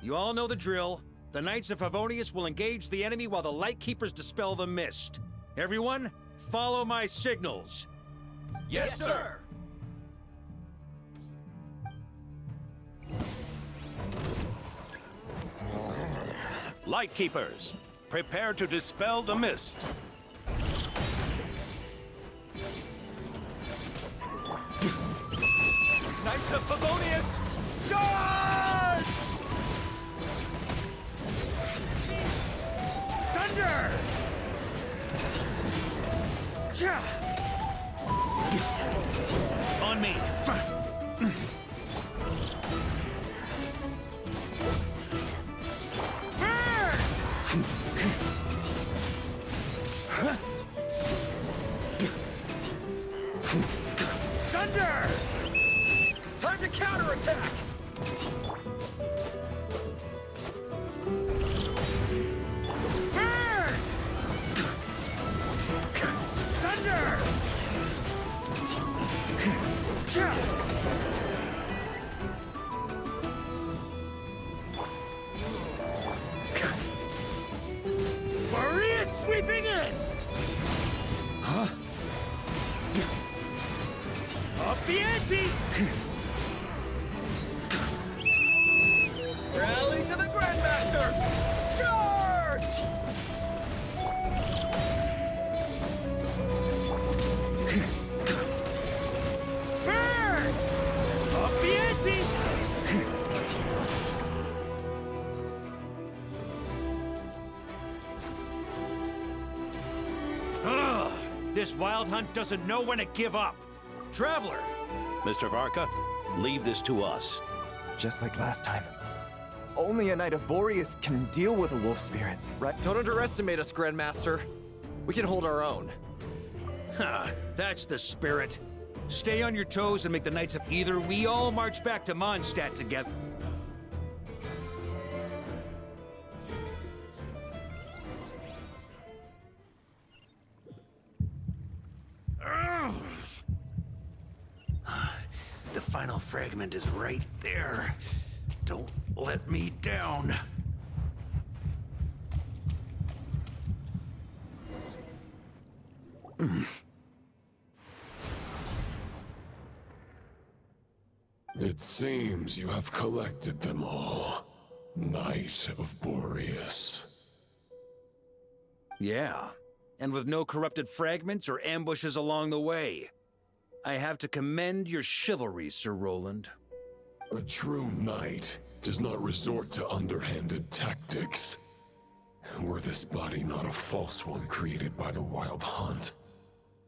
You all know the drill. The Knights of Favonius will engage the enemy while the Lightkeepers dispel the mist. Everyone, follow my signals. Yes, sir! Lightkeepers, prepare to dispel the mist. Knights of Favonius, charge! Thunder! On me! Thunder! Time to counterattack! Burn! Thunder! Maria sweeping in! Huh? Up the ante! Rally to the Grandmaster! Charge! Burn! Up the ante! Ugh! This wild hunt doesn't know when to give up. Traveler! Mr. Varka, leave this to us. Just like last time. Only a Knight of Boreas can deal with a wolf spirit, right? Don't underestimate us, Grandmaster. We can hold our own. That's the spirit. Stay on your toes and make the Knights of either we all march back to Mondstadt together. The final fragment is right there. Don't let me down. It seems you have collected them all, Knight of Boreas. Yeah, and with no corrupted fragments or ambushes along the way. I have to commend your chivalry, Sir Roland. A true knight does not resort to underhanded tactics. Were this body not a false one created by the Wild Hunt,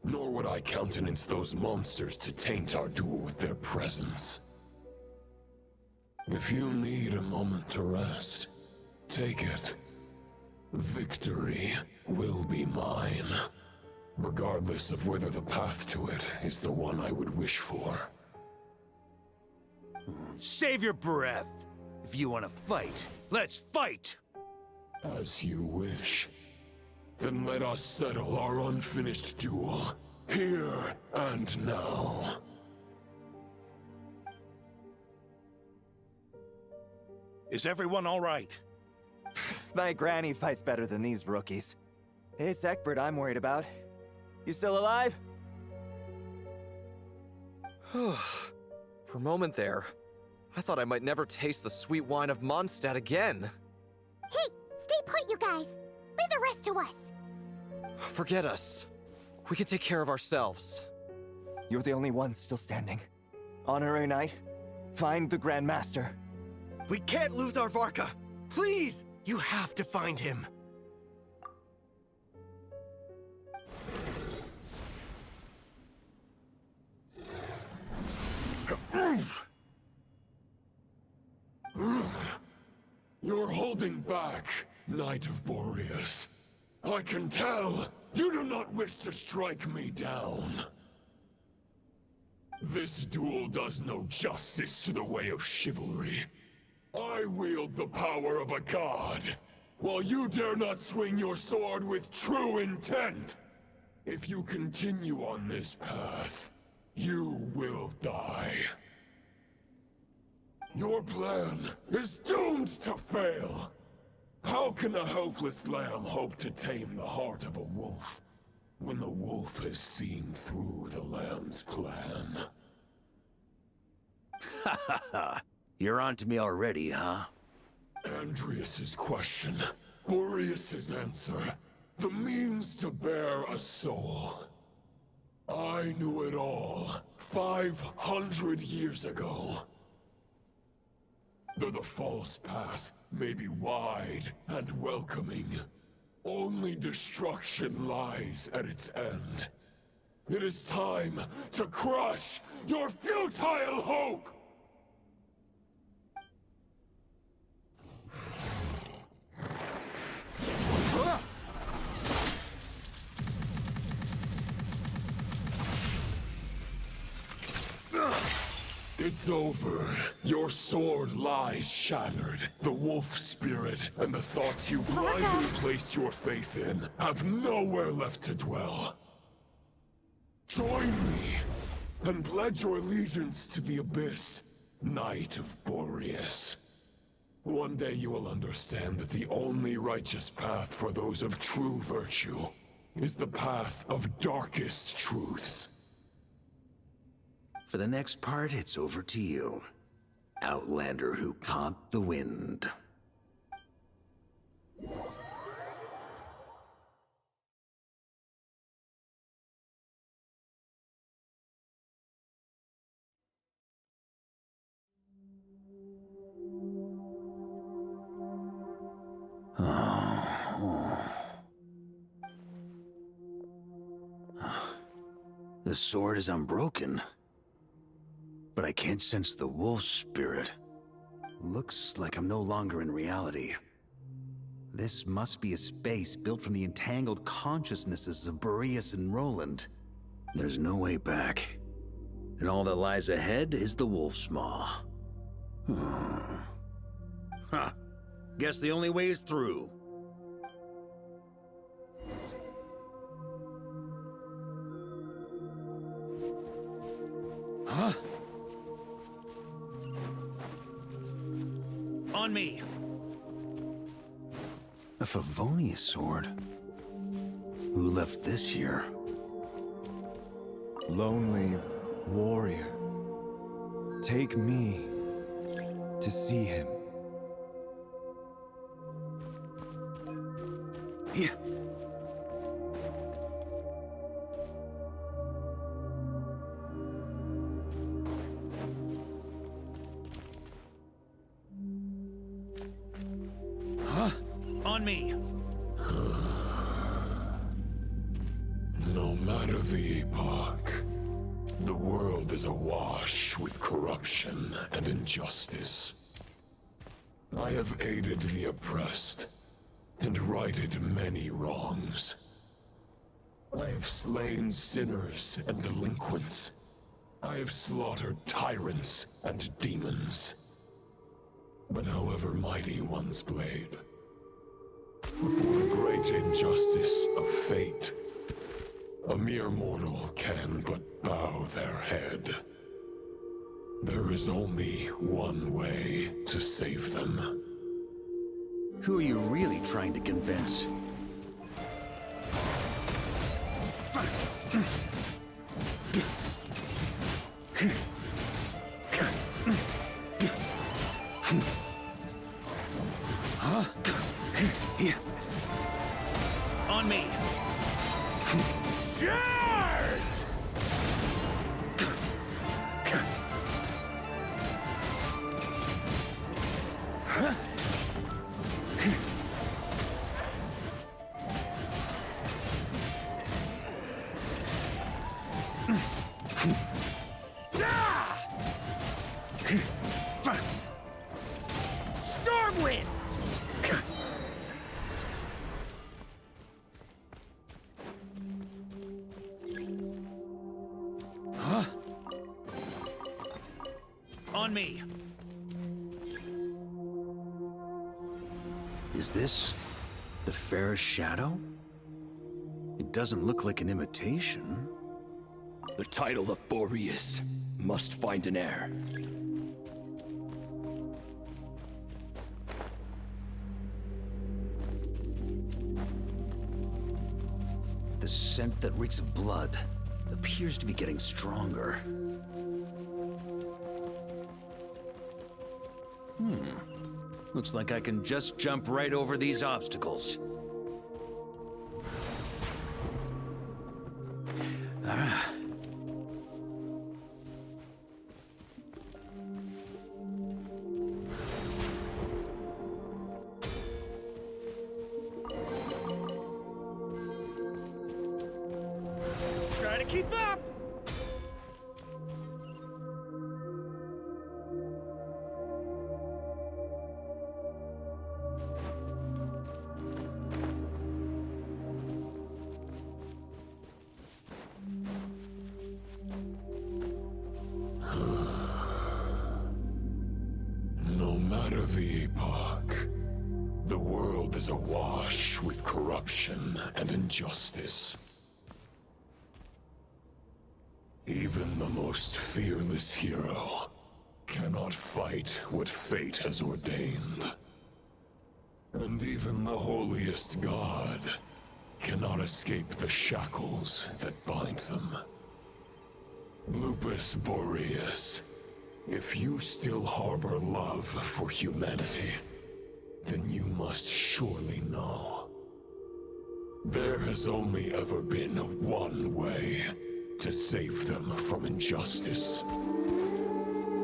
nor would I countenance those monsters to taint our duel with their presence. If you need a moment to rest, take it. Victory will be mine, regardless of whether the path to it is the one I would wish for. Save your breath. If you want to fight, let's fight! As you wish. Then let us settle our unfinished duel, here and now. Is everyone all right? My granny fights better than these rookies. It's Egbert I'm worried about. You still alive? For a moment there, I thought I might never taste the sweet wine of Mondstadt again. Hey, stay put, you guys. Leave the rest to us. Forget us. We can take care of ourselves. You're the only one still standing. Honorary Knight, find the Grand Master. We can't lose our Varka! Please! You have to find him. You're holding back, Knight of Boreas. I can tell you do not wish to strike me down. This duel does no justice to the way of chivalry. I wield the power of a god, while you dare not swing your sword with true intent. If you continue on this path, you will die. Your plan is doomed to fail. How can a helpless lamb hope to tame the heart of a wolf, when the wolf has seen through the lamb's plan? Ha ha ha! You're on to me already, huh? Andreas's question, Boreas's answer, the means to bear a soul. I knew it all 500 years ago. Though the false path may be wide and welcoming, only destruction lies at its end. It is time to crush your futile hope! It's over. Your sword lies shattered. The wolf spirit and the thoughts you blindly placed your faith in have nowhere left to dwell. Join me and pledge your allegiance to the abyss, Knight of Boreas. One day you will understand that the only righteous path for those of true virtue is the path of darkest truths. For the next part, it's over to you. Outlander who caught the wind. The sword is unbroken, but I can't sense the wolf spirit. Looks like I'm no longer in reality. This must be a space built from the entangled consciousnesses of Boreas and Roland. There's no way back. And all that lies ahead is the wolf's maw. Huh. Guess the only way is through. Huh? On me! A Favonius sword? Who left this here? Lonely warrior, take me to see him. Yeah. On me! No matter the epoch, the world is awash with corruption and injustice. I have aided the oppressed and righted many wrongs. I have slain sinners and delinquents. I have slaughtered tyrants and demons. But however mighty one's blade, for the great injustice of fate, a mere mortal can but bow their head. There is only one way to save them. Who are you really trying to convince? Huh? Yeah. On me. Charge! Huh? me! Is this the fairest shadow? It doesn't look like an imitation. The title of Boreas must find an heir. The scent that reeks of blood appears to be getting stronger. Looks like I can just jump right over these obstacles. Ah. Try to keep up! No matter the epoch, the world is awash with corruption and injustice. Even the most fearless hero cannot fight what fate has ordained. And even the holiest god cannot escape the shackles that bind them. Lupus Boreas, if you still harbor love for humanity, then you must surely know. There has only ever been one way to save them from injustice.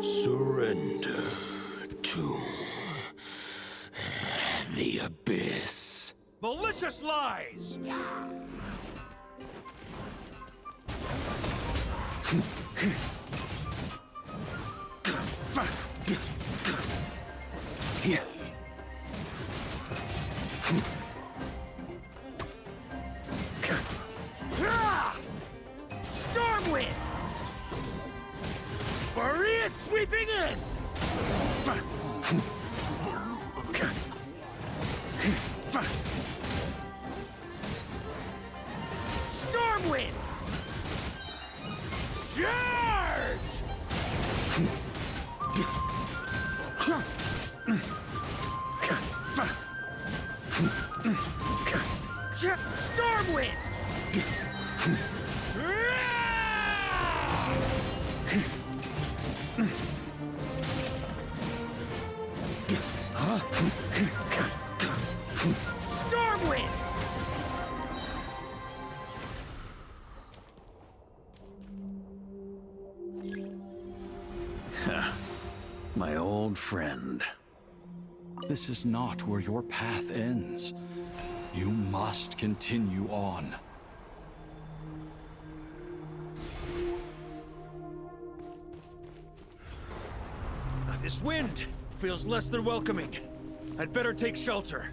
Surrender to the abyss. Malicious lies! Here. Stormwind! Boreas sweeping in! Stormwind! Charge! Stormwind! Stormwind! My old friend. This is not where your path ends. You must continue on. This wind feels less than welcoming. I'd better take shelter.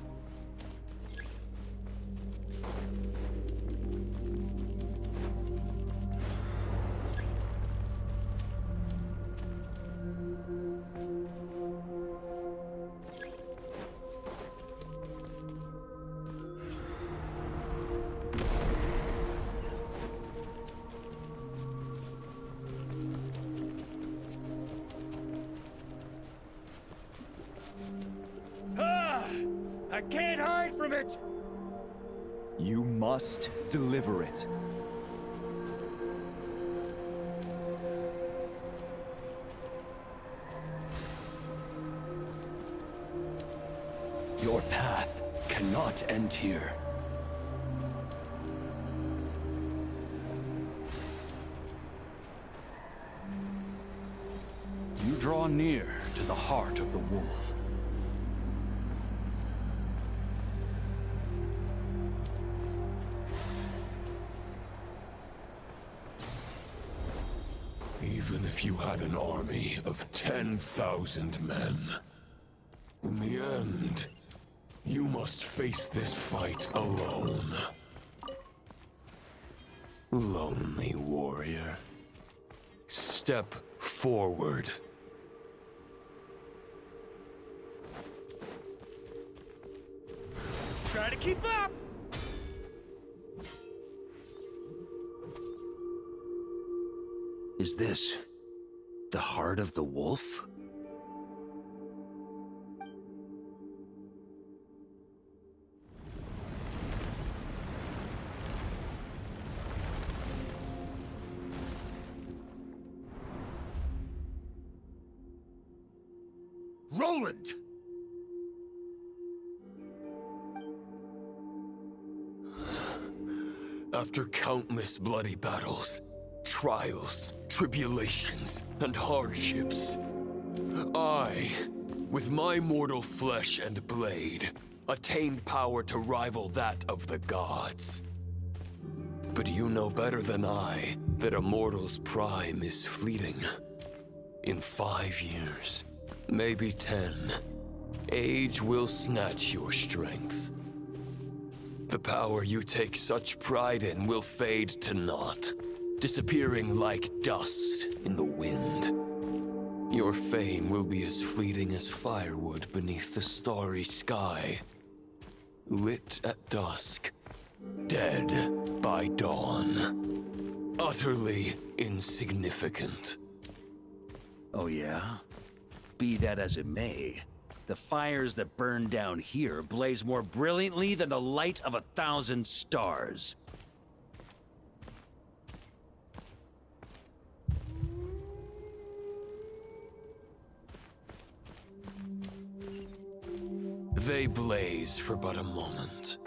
I can't hide from it! You must deliver it. Your path cannot end here. You draw near to the heart of the wolf. Even if you had an army of 10,000 men, in the end, you must face this fight alone. Lonely warrior, step forward Try to keep up! Is this the heart of the wolf? Roland! After countless bloody battles, trials, tribulations, and hardships, I, with my mortal flesh and blade, attained power to rival that of the gods. But you know better than I that a mortal's prime is fleeting. In 5 years, maybe 10, age will snatch your strength. The power you take such pride in will fade to naught, disappearing like dust in the wind. Your fame will be as fleeting as firewood beneath the starry sky, lit at dusk, dead by dawn, utterly insignificant. Oh yeah? Be that as it may, the fires that burn down here blaze more brilliantly than the light of 1,000 stars. They blaze for but a moment.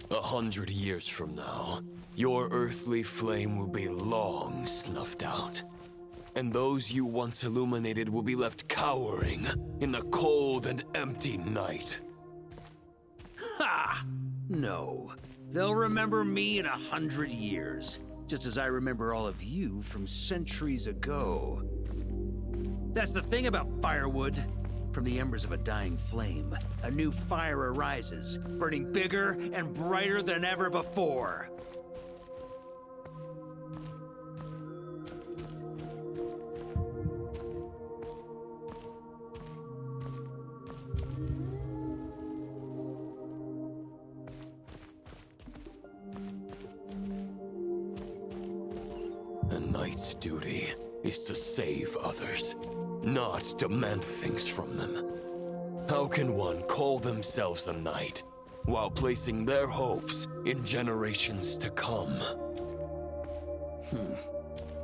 100 years from now, your earthly flame will be long snuffed out. And those you once illuminated will be left cowering in the cold and empty night. Ha! No. They'll remember me in 100 years, just as I remember all of you from centuries ago. That's the thing about firewood. From the embers of a dying flame, a new fire arises, burning bigger and brighter than ever before. A knight's duty is to save others, not demand things from them. How can one call themselves a knight while placing their hopes in generations to come?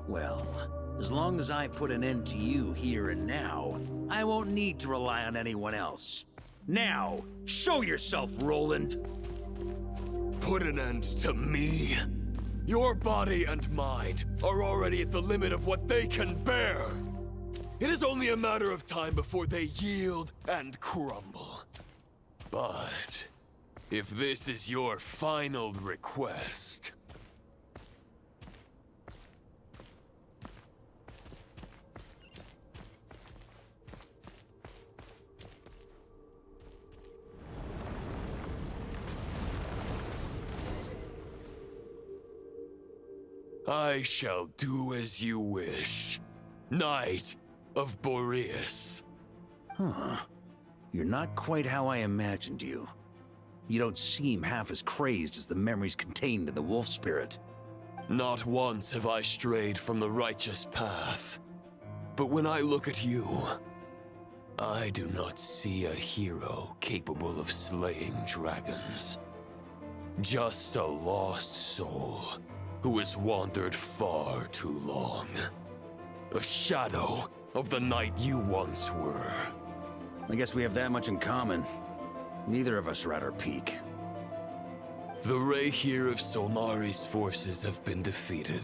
Well, as long as I put an end to you here and now, I won't need to rely on anyone else. Now, show yourself, Roland! Put an end to me? Your body and mind are already at the limit of what they can bear. It is only a matter of time before they yield and crumble. But if this is your final request... I shall do as you wish, Knight of Boreas. Huh. You're not quite how I imagined you. You don't seem half as crazed as the memories contained in the wolf spirit. Not once have I strayed from the righteous path. But when I look at you, I do not see a hero capable of slaying dragons. Just a lost soul who has wandered far too long. A shadow of the knight you once were. I guess we have that much in common. Neither of us are at our peak. The Rayhir of Solnari's forces have been defeated.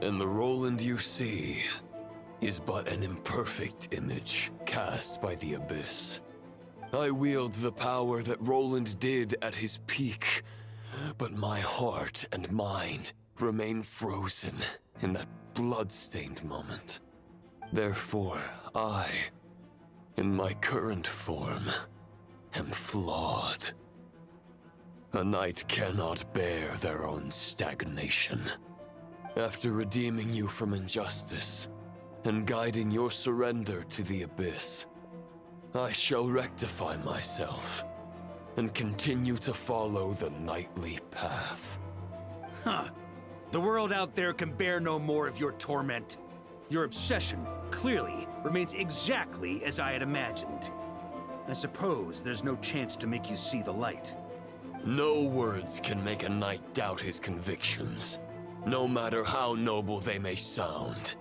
And the Roland you see is but an imperfect image cast by the Abyss. I wield the power that Roland did at his peak, but my heart and mind remain frozen in that blood-stained moment. Therefore, I, in my current form, am flawed. A knight cannot bear their own stagnation. After redeeming you from injustice, and guiding your surrender to the Abyss, I shall rectify myself, and continue to follow the nightly path. Huh. The world out there can bear no more of your torment. Your obsession, clearly, remains exactly as I had imagined. I suppose there's no chance to make you see the light. No words can make a knight doubt his convictions, no matter how noble they may sound.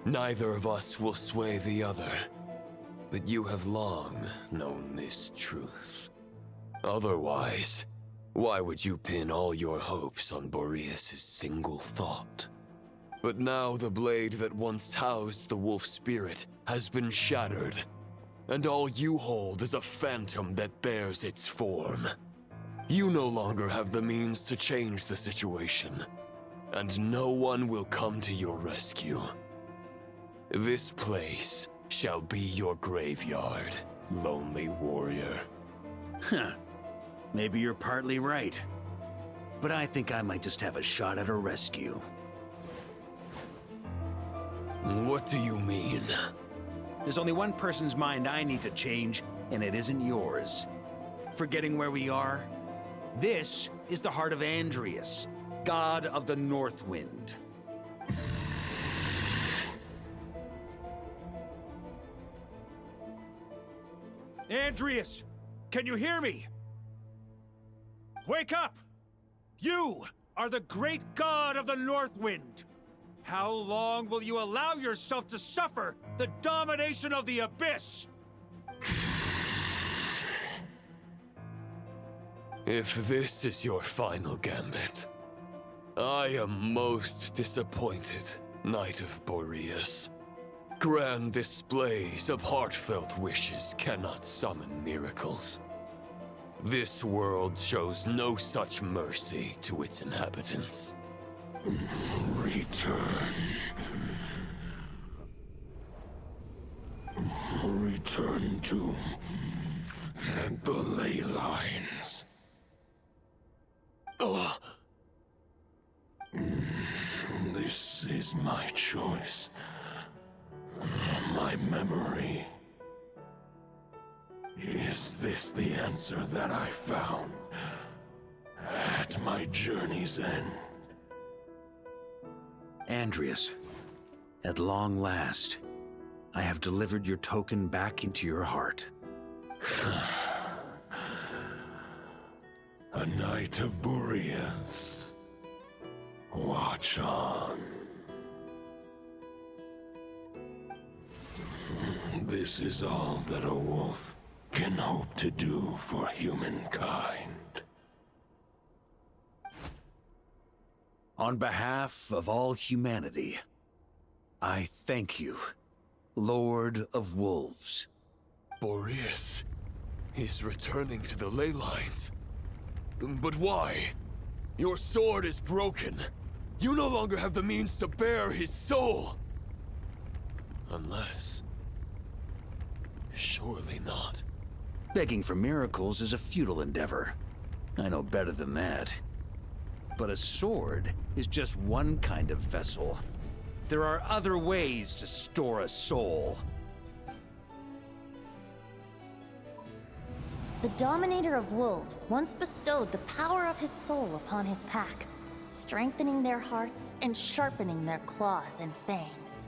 Neither of us will sway the other, but you have long known this truth. Otherwise, why would you pin all your hopes on Boreas' single thought? But now the blade that once housed the wolf spirit has been shattered, and all you hold is a phantom that bears its form. You no longer have the means to change the situation, and no one will come to your rescue. This place shall be your graveyard, lonely warrior. Huh. Maybe you're partly right. But I think I might just have a shot at a rescue. What do you mean? There's only one person's mind I need to change, and it isn't yours. Forgetting where we are? This is the heart of Andrias, god of the North Wind. Andrias! Can you hear me? Wake up! You are the great god of the North Wind! How long will you allow yourself to suffer the domination of the Abyss? If this is your final gambit, I am most disappointed, Knight of Boreas. Grand displays of heartfelt wishes cannot summon miracles. This world shows no such mercy to its inhabitants. Return. Return to the ley lines. This is my choice. My memory. Is this the answer that I found at my journey's end? Andrias, at long last, I have delivered your token back into your heart. A Knight of Boreas. Watch on. This is all that a wolf can hope to do for humankind. On behalf of all humanity, I thank you, Lord of Wolves. Boreas is returning to the ley lines. But why? Your sword is broken. You no longer have the means to bear his soul. Unless... surely not. Begging for miracles is a futile endeavor. I know better than that. But a sword is just one kind of vessel. There are other ways to store a soul. The Dominator of Wolves once bestowed the power of his soul upon his pack, strengthening their hearts and sharpening their claws and fangs.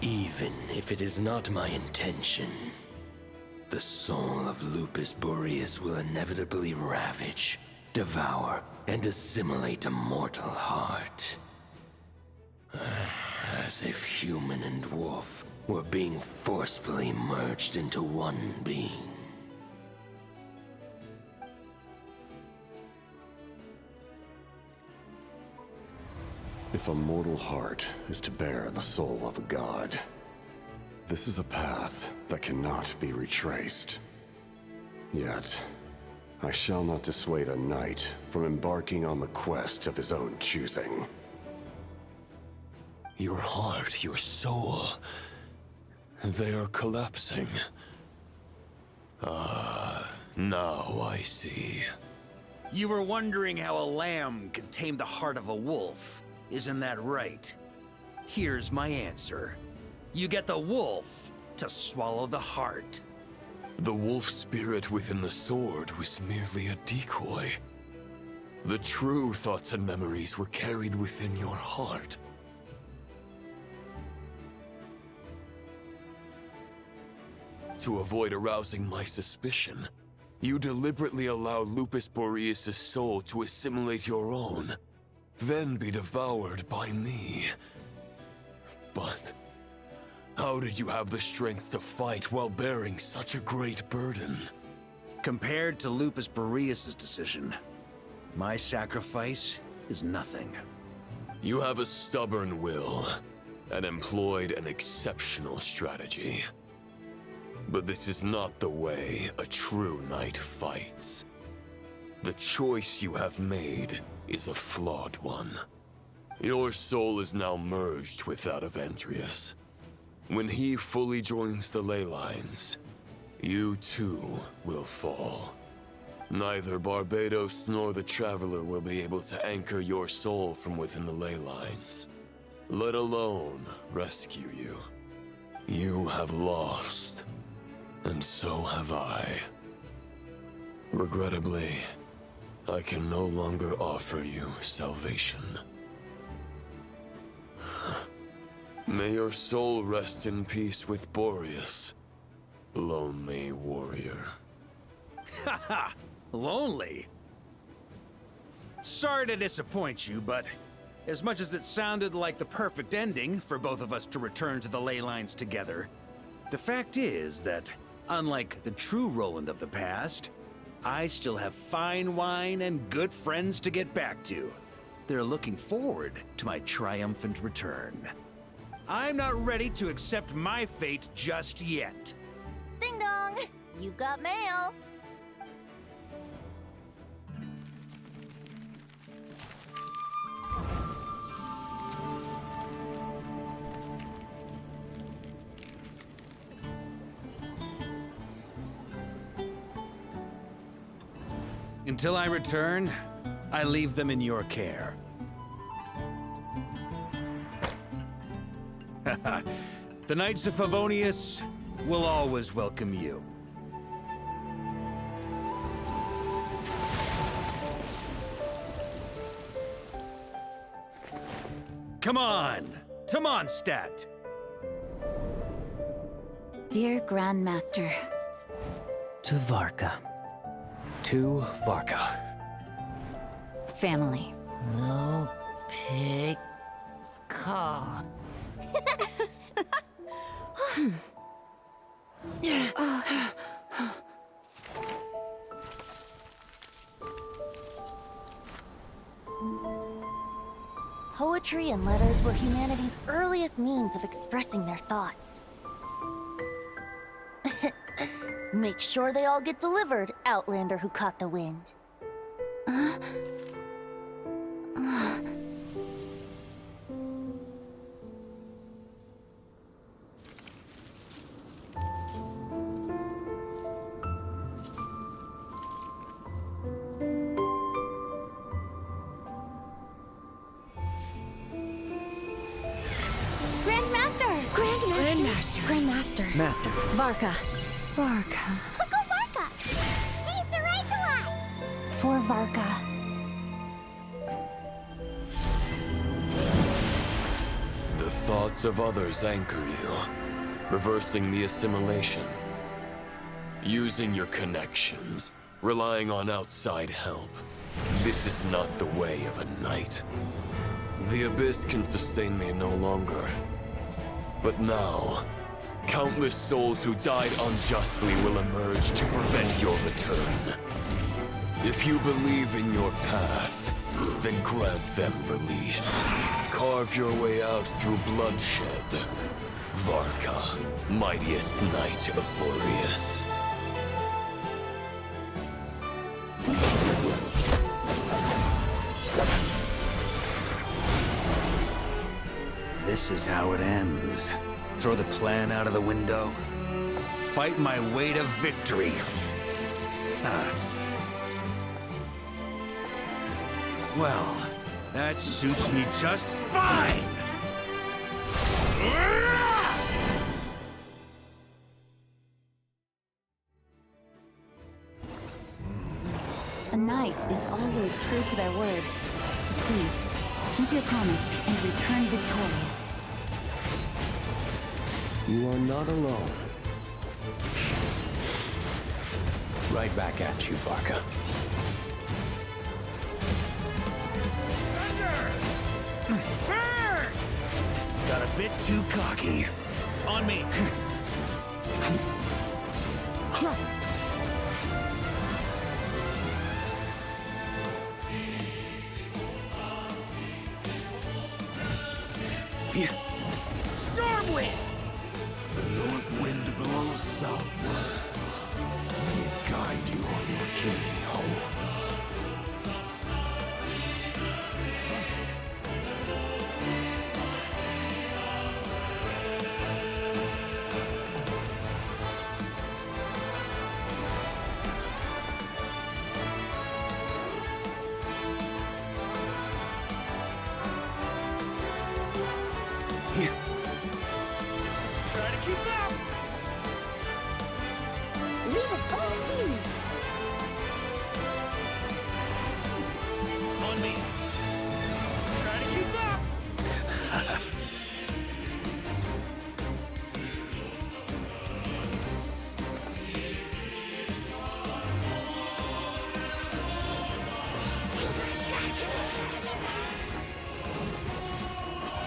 Even if it is not my intention, the soul of Lupus Boreas will inevitably ravage, devour, and assimilate a mortal heart. As if human and wolf were being forcefully merged into one being. If a mortal heart is to bear the soul of a god, this is a path that cannot be retraced. Yet, I shall not dissuade a knight from embarking on the quest of his own choosing. Your heart, your soul, they are collapsing. Now I see. You were wondering how a lamb could tame the heart of a wolf. Isn't that right? Here's my answer. You get the wolf to swallow the heart. The wolf spirit within the sword was merely a decoy. The true thoughts and memories were carried within your heart. To avoid arousing my suspicion, you deliberately allowed Lupus Boreas' soul to assimilate your own, then be devoured by me. But how did you have the strength to fight while bearing such a great burden? Compared to Lupus Boreas' decision, my sacrifice is nothing. You have a stubborn will and employed an exceptional strategy. But this is not the way a true knight fights. The choice you have made is a flawed one. Your soul is now merged with that of Andreas. When he fully joins the ley lines, you too will fall. Neither Barbados nor the Traveler will be able to anchor your soul from within the ley lines, let alone rescue you. You have lost, and so have I. Regrettably, I can no longer offer you salvation. May your soul rest in peace with Boreas, lonely warrior. Haha, lonely? Sorry to disappoint you, but as much as it sounded like the perfect ending for both of us to return to the ley lines together, the fact is that, unlike the true Roland of the past, I still have fine wine and good friends to get back to. They're looking forward to my triumphant return. I'm not ready to accept my fate just yet. Ding dong! You've got mail! Until I return, I leave them in your care. The Knights of Favonius will always welcome you. Come on! To Mondstadt! Dear Grandmaster. To Varka. To Varka. Family. No pig call. Poetry and letters were humanity's earliest means of expressing their thoughts. Make sure they all get delivered, Outlander who caught the wind. Grandmaster. Master. Varka. Varka. Go Varka! He's the right to us! For Varka. The thoughts of others anchor you, reversing the assimilation. Using your connections, relying on outside help. This is not the way of a knight. The Abyss can sustain me no longer. But now, countless souls who died unjustly will emerge to prevent your return. If you believe in your path, then grant them release. Carve your way out through bloodshed. Varka, mightiest knight of Boreas. This is how it ends. Throw the plan out of the window. Fight my way to victory. Well, that suits me just fine! A knight is always true to their word. So please, keep your promise and return victorious. You are not alone. Right back at you, Varka. Burn! Got a bit too cocky. On me. Stormwind! The north wind blows southward. May it guide you on your journey home. Try to keep up! Leave it all to me. On me. Try to keep up!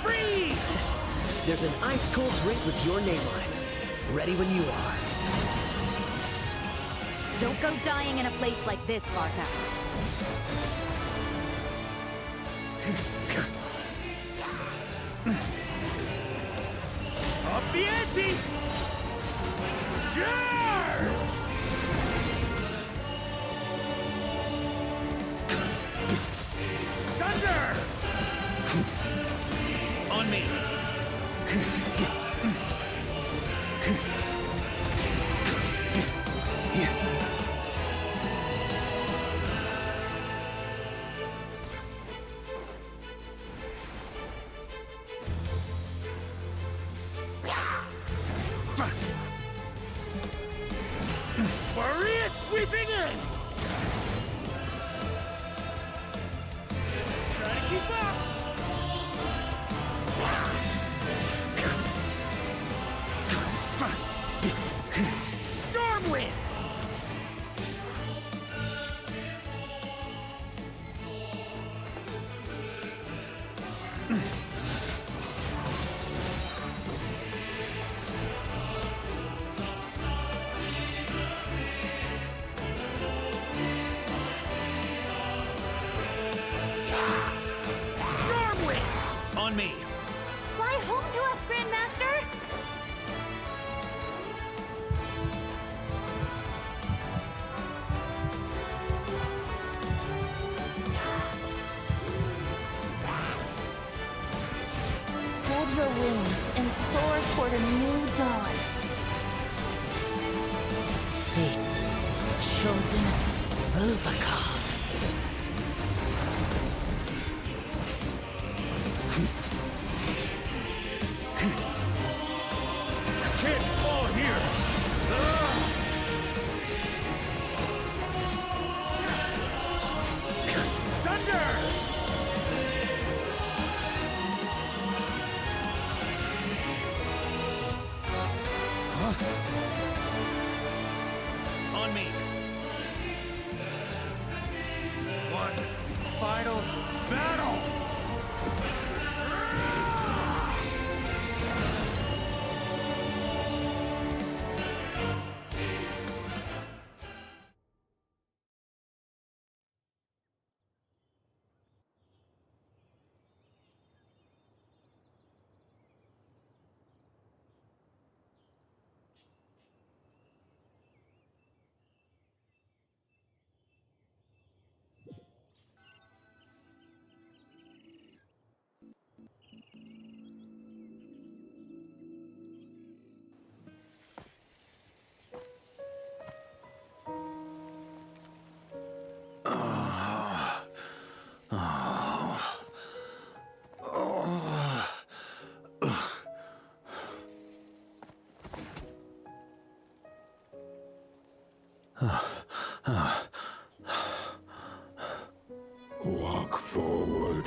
Freeze! There's an ice-cold drink with your name on it. Ready when you are. Don't go dying in a place like this, Varka. Up the ante! Sure! Thunder! On me! Maria sweeping in! Try to keep up! Stormwind! Stormwind! On me! Fly home to us, Grandmaster! Spread your wings and soar toward a new dawn. Fate's chosen Lupaka. Can't fall here! Thunder! On me! One final battle!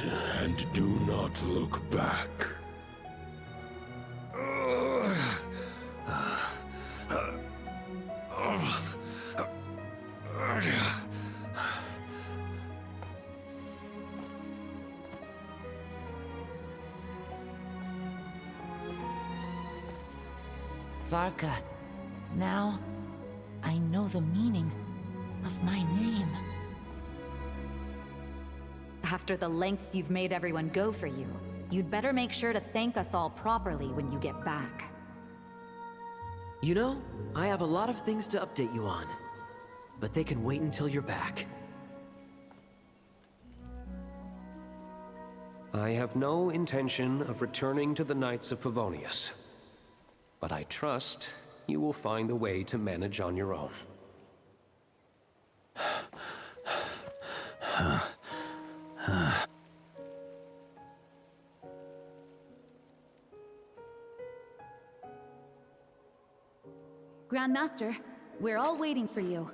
and do not look back. Varka, now I know the meaning of my name. After the lengths you've made everyone go for you, you'd better make sure to thank us all properly when you get back. You know, I have a lot of things to update you on, but they can wait until you're back. I have no intention of returning to the Knights of Favonius, but I trust you will find a way to manage on your own. Grandmaster, we're all waiting for you.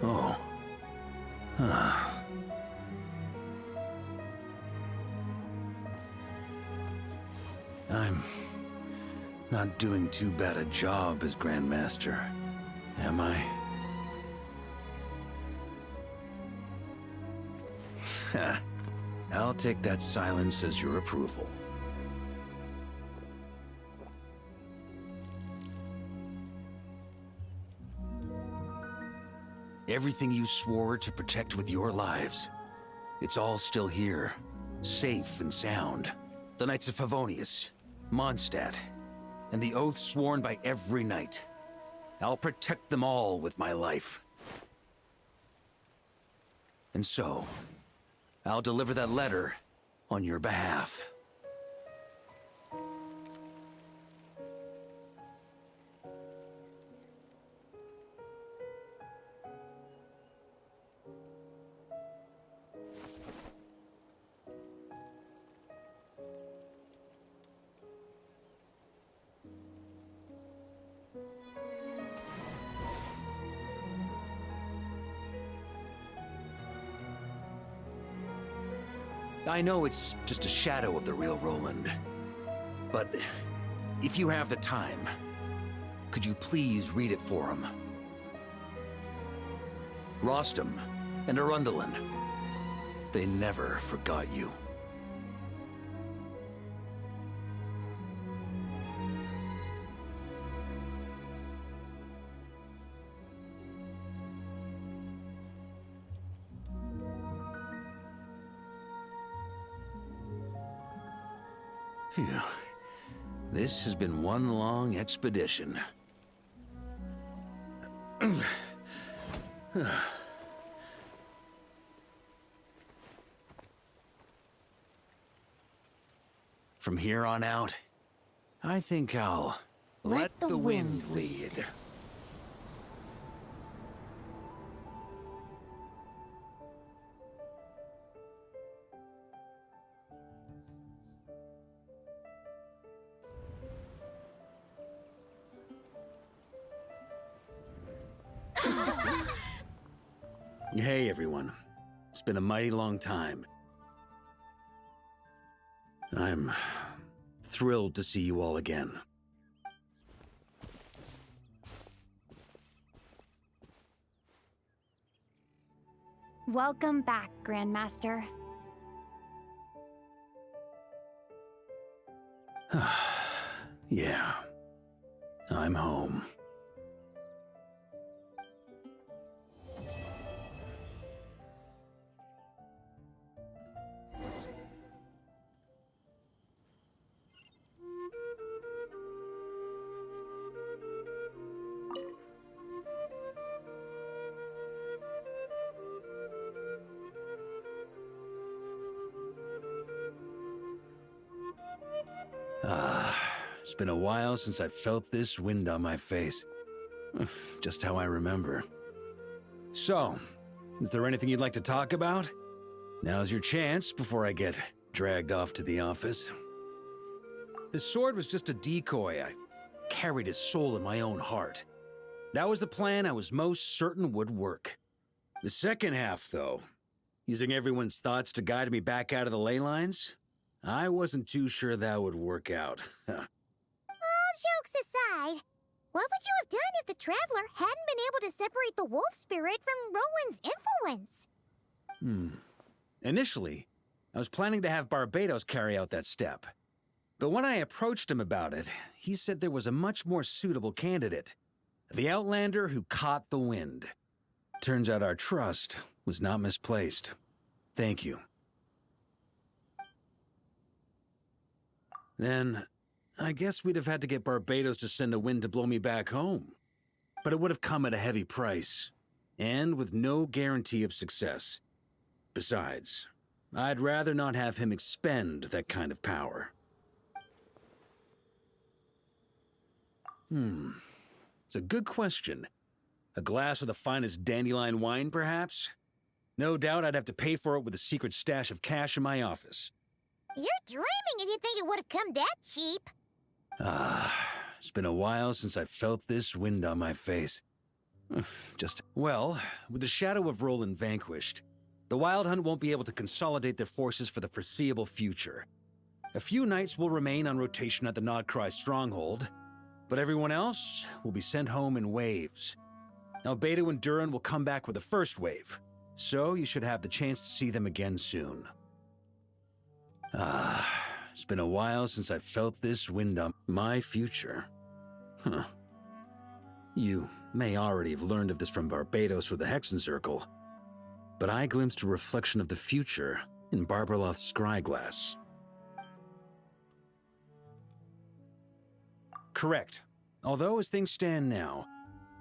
Oh. I'm not doing too bad a job as Grandmaster, am I? I'll take that silence as your approval. Everything you swore to protect with your lives, it's all still here, safe and sound. The Knights of Favonius, Mondstadt, and the oath sworn by every knight. I'll protect them all with my life. And so, I'll deliver that letter on your behalf. I know it's just a shadow of the real Roland, but if you have the time, could you please read it for him? Rostam and Arundelen, they never forgot you. Phew. This has been one long expedition. From here on out, I think I'll let the wind lead. Hey everyone, it's been a mighty long time. I'm thrilled to see you all again. Welcome back, Grandmaster. Yeah, I'm home. It's been a while since I felt this wind on my face. Just how I remember. So, is there anything you'd like to talk about? Now's your chance before I get dragged off to the office. His sword was just a decoy. I carried his soul in my own heart. That was the plan I was most certain would work. The second half, though, using everyone's thoughts to guide me back out of the ley lines, I wasn't too sure that would work out. All jokes aside, what would you have done if the Traveler hadn't been able to separate the wolf spirit from Roland's influence? Initially, I was planning to have Barbados carry out that step. But when I approached him about it, he said there was a much more suitable candidate. The Outlander who caught the wind. Turns out our trust was not misplaced. Thank you. Then, I guess we'd have had to get Barbados to send a wind to blow me back home. But it would have come at a heavy price, and with no guarantee of success. Besides, I'd rather not have him expend that kind of power. It's a good question. A glass of the finest dandelion wine, perhaps? No doubt I'd have to pay for it with a secret stash of cash in my office. You're dreaming if you think it would have come that cheap. It's been a while since I felt this wind on my face. Well, with the shadow of Roland vanquished, the Wild Hunt won't be able to consolidate their forces for the foreseeable future. A few knights will remain on rotation at the Nodcry stronghold, but everyone else will be sent home in waves. Albedo and Duran will come back with the first wave, so you should have the chance to see them again soon. It's been a while since I felt this wind on my future. You may already have learned of this from Barbados or the Hexen Circle, but I glimpsed a reflection of the future in Barbarloth's scryglass. Correct. Although, as things stand now,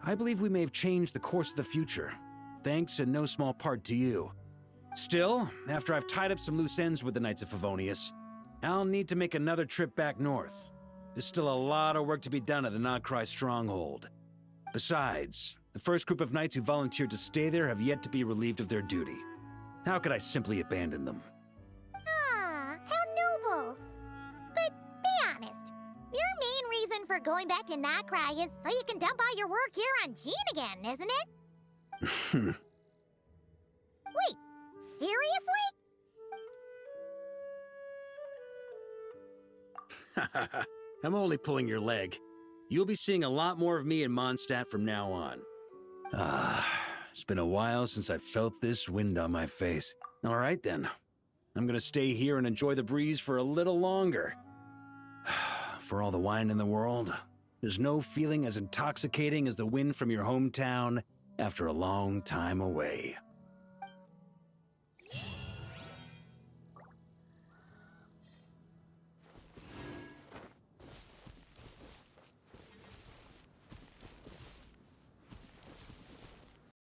I believe we may have changed the course of the future, thanks in no small part to you. Still, after I've tied up some loose ends with the Knights of Favonius, I'll need to make another trip back north. There's still a lot of work to be done at the Nodcry stronghold. Besides, the first group of knights who volunteered to stay there have yet to be relieved of their duty. How could I simply abandon them? How noble. But be honest, your main reason for going back to Nodcry is so you can dump all your work here on Jean again, isn't it? Wait, seriously? I'm only pulling your leg. You'll be seeing a lot more of me in Mondstadt from now on. It's been a while since I felt this wind on my face. All right then. I'm gonna stay here and enjoy the breeze for a little longer. For all the wine in the world, there's no feeling as intoxicating as the wind from your hometown after a long time away.